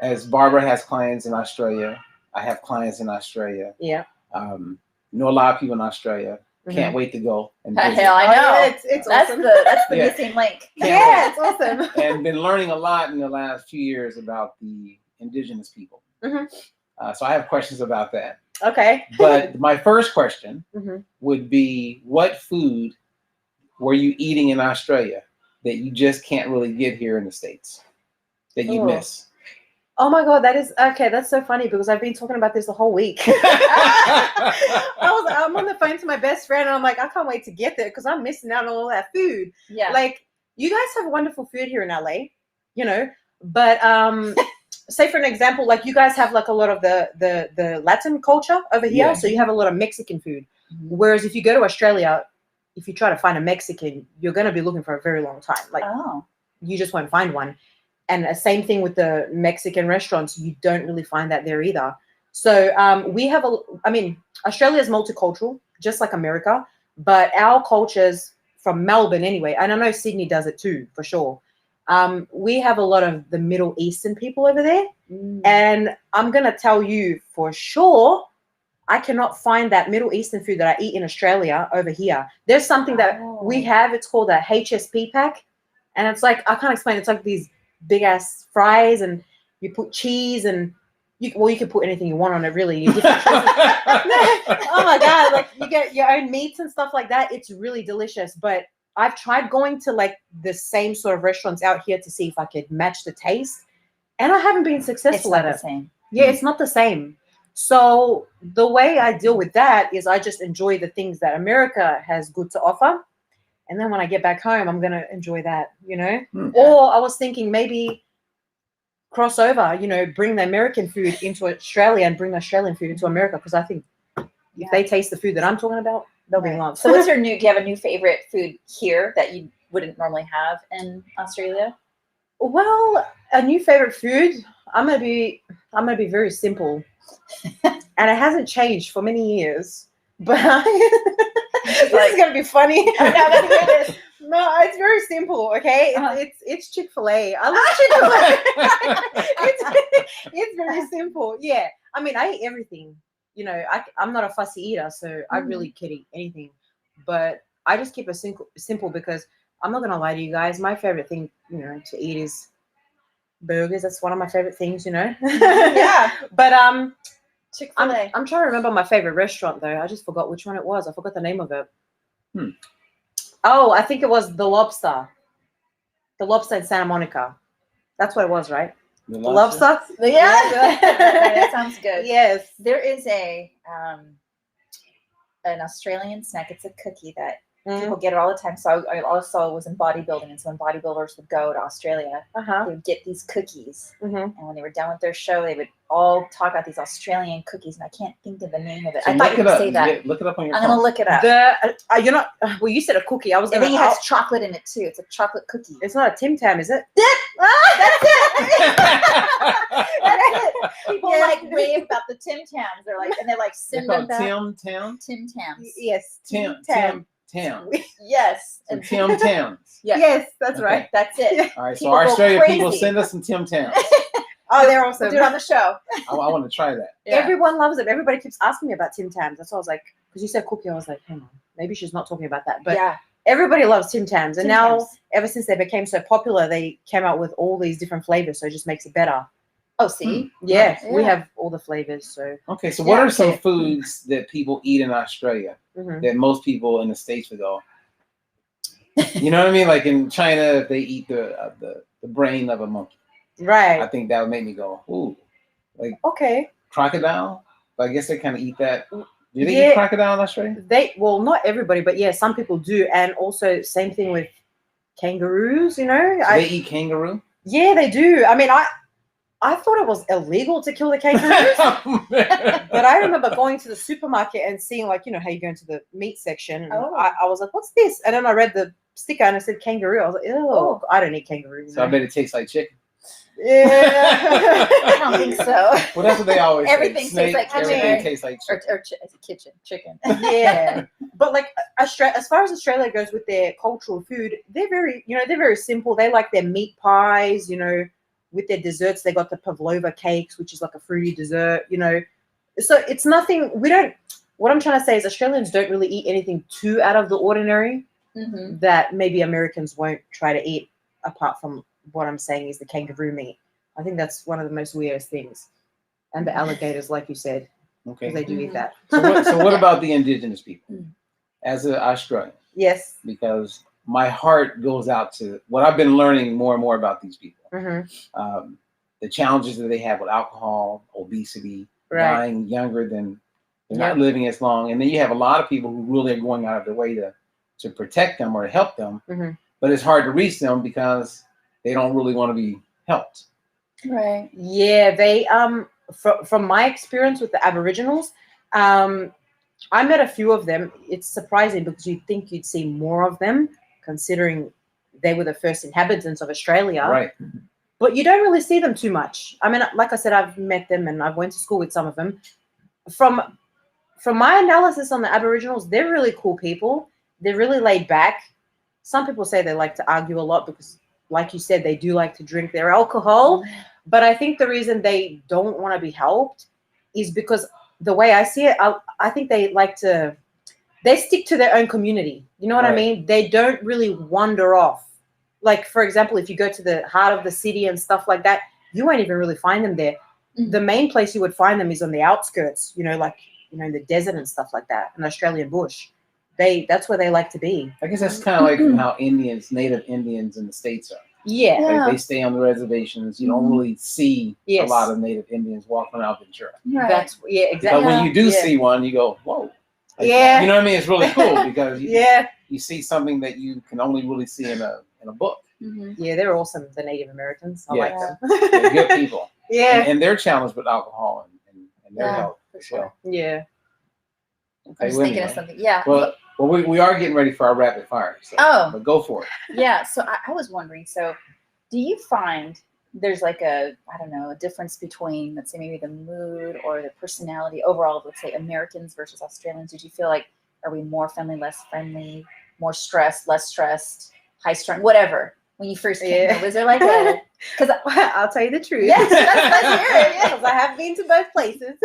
as Barbara has clients in Australia, I have clients in Australia. Yeah. Know a lot of people in Australia. Can't wait to go and visit. Hell, I know. It's that's awesome. that's the Yeah. missing link. Yeah, it's awesome. And been learning a lot in the last few years about the Indigenous people. So I have questions about that. Okay. But my first question Mm-hmm. would be, what food were you eating in Australia that you just can't really get here in the States that you miss? Oh my God, that is okay. That's so funny because I've been talking about this the whole week. I'm on the phone to my best friend and I'm like, I can't wait to get there because I'm missing out on all that food. Yeah. Like, you guys have wonderful food here in LA, but say for an example, like you guys have like a lot of the Latin culture over here. Yeah. So you have a lot of Mexican food. Whereas if you go to Australia, if you try to find a Mexican, you're going to be looking for a very long time. Like, you just won't find one. And the same thing with the Mexican restaurants. You don't really find that there either. So we have Australia is multicultural, just like America, but our cultures from Melbourne anyway, and I know Sydney does it too, for sure. We have a lot of the Middle Eastern people over there. And I'm going to tell you for sure, I cannot find that Middle Eastern food that I eat in Australia over here. There's something that we have. It's called a HSP pack. And it's like, I can't explain. It's like these big ass fries and you put cheese and you can put anything you want on it, really. Oh my God. Like, you get your own meats and stuff like that. It's really delicious. But I've tried going to like the same sort of restaurants out here to see if I could match the taste. And I haven't been successful at it. It's not the same. Yeah, it's not the same. So the way I deal with that is I just enjoy the things that America has good to offer. And then when I get back home, I'm going to enjoy that, Or I was thinking maybe cross over, bring the American food into Australia and bring the Australian food into America. Because I think if they taste the food that I'm talking about, they'll be in love. So do you have a new favorite food here that you wouldn't normally have in Australia? Well, a new favorite food, I'm gonna be very simple. And it hasn't changed for many years. But this is gonna be funny. No, it's very simple, okay? It's Chick-fil-A. I love Chick-fil-A. it's very simple. Yeah. I mean, I eat everything. I'm not a fussy eater, so I really can eat anything. But I just keep it simple because I'm not gonna lie to you guys. My favorite thing, to eat is burgers. That's one of my favorite things, Yeah. But Chick-fil-A. I'm trying to remember my favorite restaurant though. I just forgot which one it was. I forgot the name of it. Oh, I think it was the Lobster. The Lobster in Santa Monica. That's what it was, right? The Lobster? Yeah. That sounds good. Yes. There is an Australian snack. It's a cookie that people get it all the time. So I also was in bodybuilding, and so when bodybuilders would go to Australia, they would get these cookies. And when they were done with their show, they would all talk about these Australian cookies, and I can't think of the name of it. So I thought you could say that. Look it up on your phone. I'm going to look it up. Well, you said a cookie. I was going to. I think it has chocolate in it too. It's a chocolate cookie. It's not a Tim Tam, is it? That's it. That's it. People like rave about the Tim Tams. They're like send them back. Tim Tams. Yes. Tim. Yes. And Tim Tams. Yes, that's right. That's it. All right. So People our go Australian people, crazy. send us some Tim Tams. Oh, they're awesome. We'll do it on the show. I want to try that. Yeah. Everyone loves them. Everybody keeps asking me about Tim Tams. That's why I was like, because you said cookie, I was like, hang on, maybe she's not talking about that. But everybody loves Tim Tams. And now, ever since they became so popular, they came out with all these different flavors. So it just makes it better. Oh, see? Yeah, we have all the flavors. So okay, so what are some foods that people eat in Australia that most people in the States would go? You know what I mean? Like in China, if they eat the brain of a monkey, right? I think that would make me go, ooh, like crocodile. But I guess they kind of eat that. Do they eat crocodile in Australia? Not everybody, but yeah, some people do, and also same thing with kangaroos. So they eat kangaroo. Yeah, they do. I mean, I thought it was illegal to kill the kangaroos, but I remember going to the supermarket and seeing, like, how you go into the meat section. And I was like, what's this? And then I read the sticker and it said kangaroo. I was like, ew, I don't eat kangaroo. So I bet it tastes like chicken. Yeah. I don't think so. Well, that's what they always say. Everything tastes like Everything chicken. tastes like chicken. Or kitchen chicken. Yeah, but like Australia, as far as Australia goes with their cultural food, they're very simple. They like their meat pies, with their desserts. They got the pavlova cakes, which is like a fruity dessert, So it's nothing. What I'm trying to say is Australians don't really eat anything too out of the ordinary that maybe Americans won't try to eat. Apart from what I'm saying is the kangaroo meat. I think that's one of the most weirdest things, and the alligators, like you said. Okay. They do eat that. So what about the indigenous people as an Australian? Yes. Because my heart goes out to what I've been learning more and more about these people. The challenges that they have with alcohol, obesity, dying younger than they're not living as long. And then you have a lot of people who really are going out of their way to protect them or help them. But it's hard to reach them because they don't really want to be helped. Right. Yeah, they from my experience with the Aboriginals, I met a few of them. It's surprising because you'd think you'd see more of them, considering they were the first inhabitants of Australia. Right. But you don't really see them too much. I mean, like I said, I've met them and I went to school with some of them. From my analysis on the Aboriginals, they're really cool people. They're really laid back. Some people say they like to argue a lot because, like you said, they do like to drink their alcohol. But I think the reason they don't want to be helped is because the way I see it, I think they stick to their own community. You know what I mean? They don't really wander off. Like, for example, if you go to the heart of the city and stuff like that, you won't even really find them there. The main place you would find them is on the outskirts, in the desert and stuff like that, in the Australian bush. That's where they like to be. I guess that's kind of like how Native Indians in the States are. Yeah. Like they stay on the reservations. You don't really see a lot of Native Indians walking around Ventura. Right. Exactly. But when you do see one, you go, whoa. Like, you know what I mean? It's really cool because you see something that you can only really see in a book. Yeah, they're awesome, the Native Americans. I like them. They're good people. Yeah. And they're challenged with alcohol and their health as well. Yeah. Okay, I'm just thinking of something. Yeah. Well, we are getting ready for our rapid fire. So, but go for it. Yeah. So I was wondering, do you find there's like a difference between, let's say, maybe the mood or the personality overall of, let's say, Americans versus Australians? Did you feel like, are we more friendly, less friendly, more stressed, less stressed, high strung, whatever? When you first came, was there like a? Because I'll tell you the truth. Yes, let's hear it. Because I have been to both places.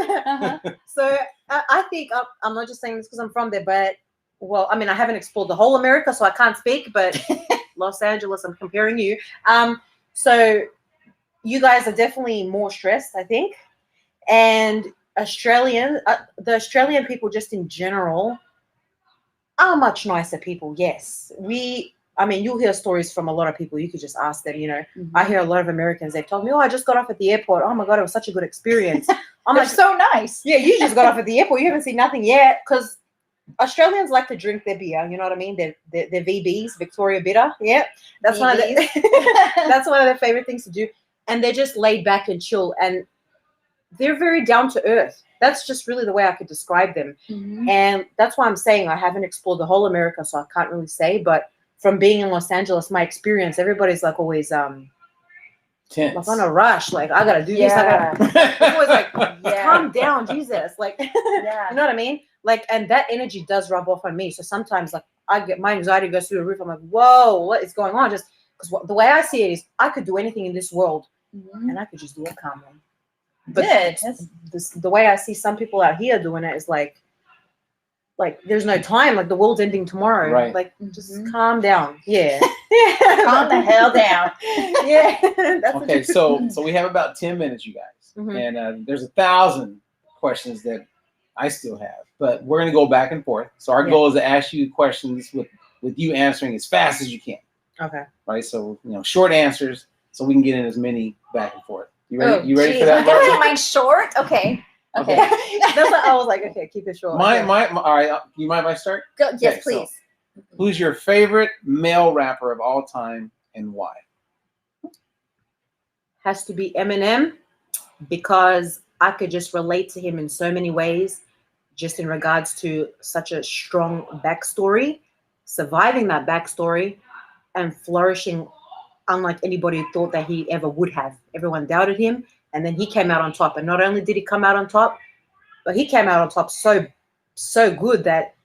So I think I'm not just saying this because I'm from there, but I mean, I haven't explored the whole America, so I can't speak. But Los Angeles, I'm comparing you. So you guys are definitely more stressed, I think, and the Australian people, just in general, are much nicer people. Yes, you'll hear stories from a lot of people. You could just ask them, I hear a lot of Americans, they've told me, I just got off at the airport. Oh my God, it was such a good experience. I'm They're like, so nice. Yeah, you just got off at the airport. You haven't seen nothing yet. Because Australians like to drink their beer. You know what I mean? They're VBs, Victoria Bitter. Yeah. That's one of their favorite things to do. And they're just laid back and chill. And they're very down to earth. That's just really the way I could describe them. And that's why I'm saying I haven't explored the whole America, so I can't really say. But from being in Los Angeles, my experience, everybody's like always tense. Like on a rush. Like, I gotta do this. It's always like, calm down, Jesus. Like, you know what I mean? Like, and that energy does rub off on me. So sometimes, like, my anxiety goes through the roof. I'm like, whoa, what is going on? Just because the way I see it is, I could do anything in this world, and I could just do it calmly. But the way I see some people out here doing it is like there's no time, like the world's ending tomorrow. Right. Like, just calm down. Yeah. Calm the hell down. Yeah. Okay, so we have about 10 minutes, you guys. And there's 1,000 questions that I still have, but we're going to go back and forth. So our goal is to ask you questions with you answering as fast as you can. Okay. Right. So, short answers so we can get in as many back and forth. You ready? You ready for that? I'm gonna make mine short. Okay. That's what I was like. Okay, keep it short. All right. You mind if I start? Go, yes, Okay, please. So, who's your favorite male rapper of all time and why? Has to be Eminem, because I could just relate to him in so many ways, just in regards to such a strong backstory, surviving that backstory, and flourishing unlike anybody thought that he ever would have. Everyone doubted him, and then he came out on top. And not only did he come out on top, but he came out on top so good that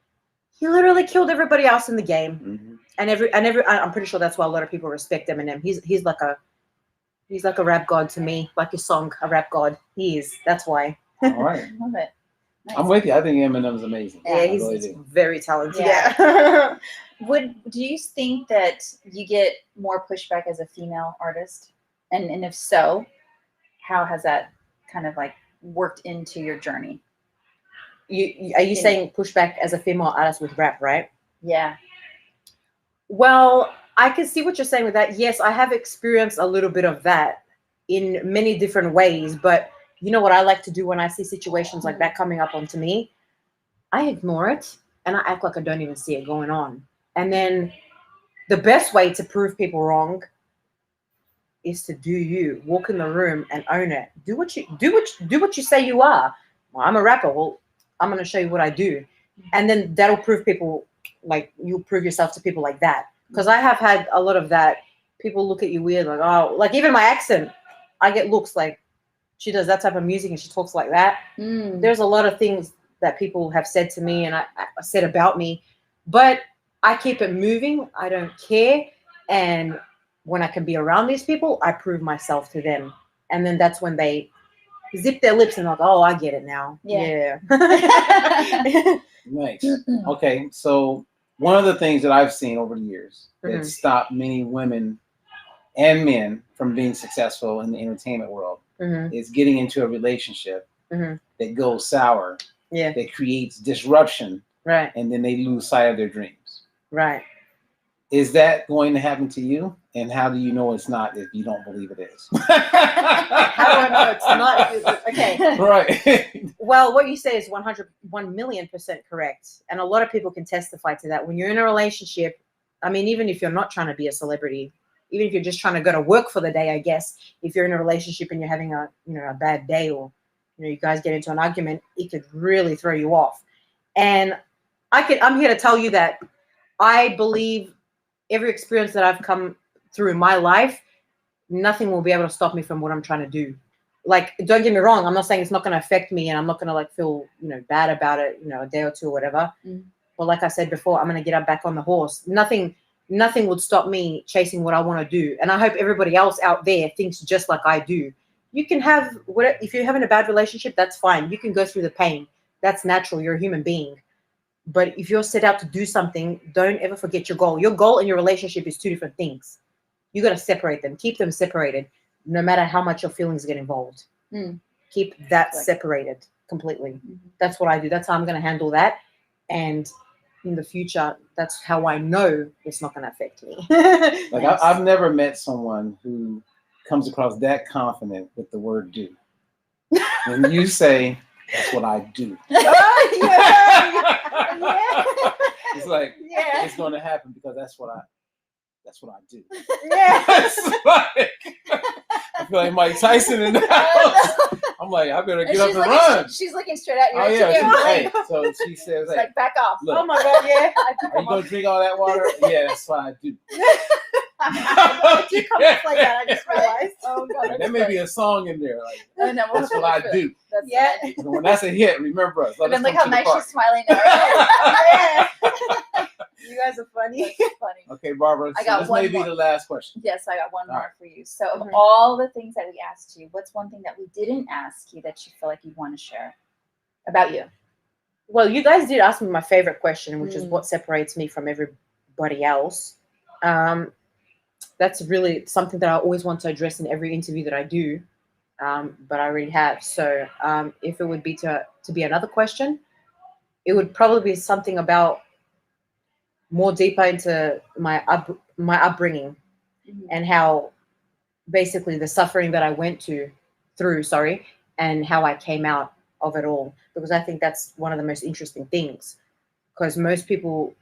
he literally killed everybody else in the game. Mm-hmm. And I'm pretty sure that's why a lot of people respect Eminem. He's like a rap god to me, like his song, a rap god. He is. That's why. All right. I love it. Nice. I'm with you. I think Eminem's amazing. Yeah, I he's really do. very talented. Yeah. Yeah. Do you think that you get more pushback as a female artist? And if so, how has that kind of like worked into your journey? Are you saying pushback as a female artist with rap, right? Yeah. Well, I can see what you're saying with that. Yes, I have experienced a little bit of that in many different ways, but you know what I like to do when I see situations like that coming up onto me? I ignore it and I act like I don't even see it going on. And then the best way to prove people wrong is to do you. Walk in the room and own it. Do what you say you are. Well, I'm a rapper. Well, I'm going to show you what I do. And then that'll prove people, like, you'll prove yourself to people like that. Because I have had a lot of that. People look at you weird, like, oh, like even my accent, I get looks like she does that type of music and she talks like that. There's a lot of things that people have said to me and I said about me, but I keep it moving. I don't care. And when I can be around these people, I prove myself to them. And then that's when they zip their lips and like, oh, I get it now. Yeah. Nice. Okay. So one of the things that I've seen over the years that stopped many women and men from being successful in the entertainment world is getting into a relationship that goes sour, that creates disruption, right? And then they lose sight of their dreams. Right. Is that going to happen to you? And how do you know it's not if you don't believe it is? How do I know it's not? Okay. Right. Well, what you say is 1,000,000% correct. And a lot of people can testify to that. When you're in a relationship, I mean, even if you're not trying to be a celebrity, even if you're just trying to go to work for the day, I guess, if you're in a relationship and you're having a bad day or, you guys get into an argument, it could really throw you off. And I'm here to tell you that I believe every experience that I've come through in my life, nothing will be able to stop me from what I'm trying to do. Like, don't get me wrong. I'm not saying it's not going to affect me and I'm not going to like feel, bad about it, a day or two or whatever. But like I said before, I'm going to get up back on the horse. Nothing would stop me chasing what I want to do. And I hope everybody else out there thinks just like I do. You can have whatever, if you're having a bad relationship, that's fine. You can go through the pain. That's natural. You're a human being. But if you're set out to do something, don't ever forget your goal. Your goal and your relationship is two different things. You got to separate them. Keep them separated, no matter how much your feelings get involved. Keep that separated completely. That's what I do. That's how I'm going to handle that. And in the future, that's how I know it's not going to affect me. Like I've never met someone who comes across that confident with the word do. When you say, that's what I do. Oh, yeah. It's like, it's going to happen because that's what I do. Yeah. Like, I feel like Mike Tyson in the house. I'm like, I better get up and run. She's looking straight at you. Oh, yeah. So she says, it's like, back off. Oh, my God, yeah. Are you going to drink all that water? Yeah, that's what I do. You come up like that, I just realized. Oh, God. There may be a song in there. Like, that's what I do. That's So when that's a hit, remember us. And then look how nice she's smiling now. Yeah. You guys are funny. That's funny. Okay, Barbara, so this may be the last question. Yes, I got one more for you. So of all the things that we asked you, what's one thing that we didn't ask you that you feel like you want to share about you? Well, you guys did ask me my favorite question, which is what separates me from everybody else. That's really something that I always want to address in every interview that I do, but I already have. So if it would be to be another question, it would probably be something about more deeper into my upbringing and how basically the suffering that I went through, and how I came out of it all. Because I think that's one of the most interesting things. Because most people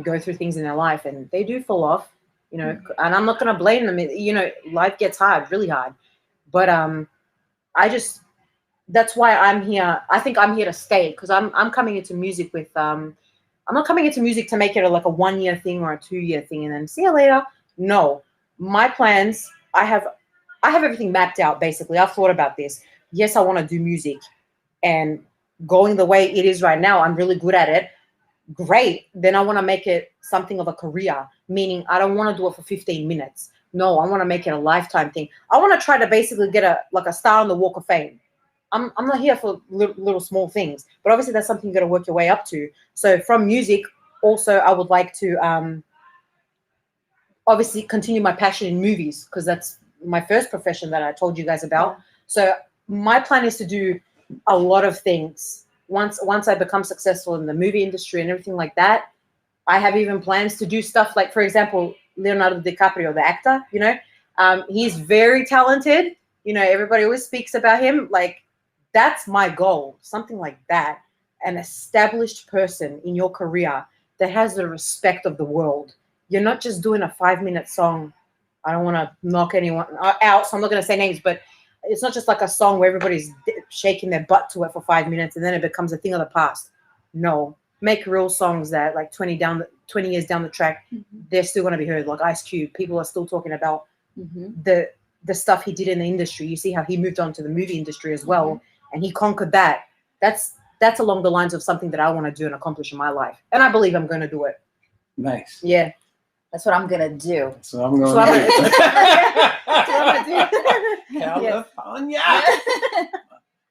go through things in their life and they do fall off, and I'm not going to blame them. Life gets hard, really hard. But that's why I'm here. I think I'm here to stay because I'm coming into music with I'm not coming into music to make it like a 1-year thing or a 2-year thing and then see you later. No, my plans, I have everything mapped out. Basically, I've thought about this. Yes, I want to do music, and going the way it is right now, I'm really good at it. Great. Then I want to make it something of a career, meaning I don't want to do it for 15 minutes. No, I want to make it a lifetime thing. I want to try to basically get a star on the Walk of Fame. I'm not here for little small things, but obviously that's something you got to work your way up to. So from music, also I would like to obviously continue my passion in movies, because that's my first profession that I told you guys about. Yeah. So my plan is to do a lot of things. Once I become successful in the movie industry and everything like that, I have even plans to do stuff like, for example, Leonardo DiCaprio, the actor, he's very talented. Everybody always speaks about him. Like, that's my goal, something like that. An established person in your career that has the respect of the world. You're not just doing a 5-minute song. I don't want to knock anyone out, so I'm not going to say names, but it's not just like a song where everybody's shaking their butt to it for 5 minutes and then it becomes a thing of the past. No, make real songs that like 20 years down the track, they're still going to be heard. Like Ice Cube, people are still talking about the stuff he did in the industry. You see how he moved on to the movie industry as well, and he conquered that. That's along the lines of something that I want to do and accomplish in my life, and I believe I'm going to do it. Nice. Yeah. That's what I'm gonna do. So I'm going to do. That's what I'm gonna do. California.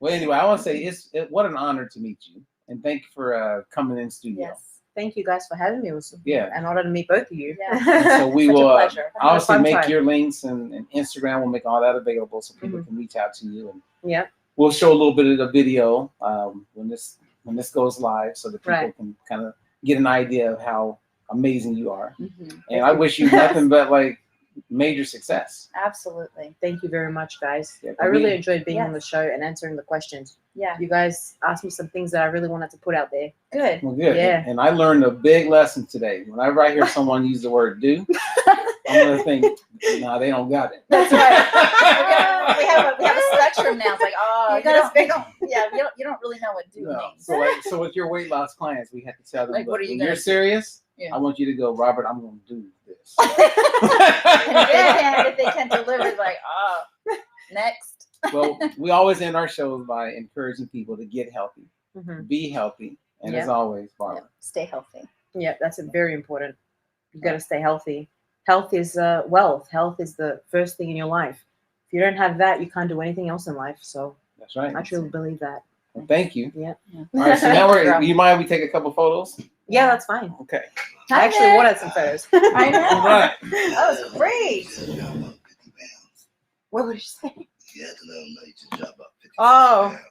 Well, anyway, I want to say what an honor to meet you, and thank you for coming in studio. Yes. Thank you guys for having me. It was an honor to meet both of you. Yeah. And so we Such a will pleasure. obviously make time. your links and Instagram. We'll make all that available so people can reach out to you, and Yeah. we'll show a little bit of the video when this goes live, so that people can kind of get an idea of how amazing you are. And I wish you nothing but like major success. Absolutely. Thank you very much, guys. Yeah, I really enjoyed being on the show and answering the questions. Yeah. You guys asked me some things that I really wanted to put out there. Good. Well, good. Yeah. And I learned a big lesson today. Whenever I hear someone use the word do, I'm gonna think, no, they don't got it. That's right. we have a spectrum now. It's like, oh, you don't really know what do means. So with your weight loss clients, we have to tell them, Like, what are you when gonna you're do? serious, Yeah. I want you to go, Robert, I'm gonna do this. And if they can't deliver, it's like, oh, next. Well, we always end our shows by encouraging people to get healthy, be healthy, and as always, Barbara, stay healthy. Yeah, that's very important. You got to stay healthy. Health is wealth. Health is the first thing in your life. If you don't have that, you can't do anything else in life. So that's right. I truly believe that. Well, thank you. Yeah. All right. So now you mind we take a couple photos? Yeah, that's fine. Okay. I actually wanted some photos. I know. All right. That was great. What would you say? You had to let them know you just dropped about 50 Oh. pounds.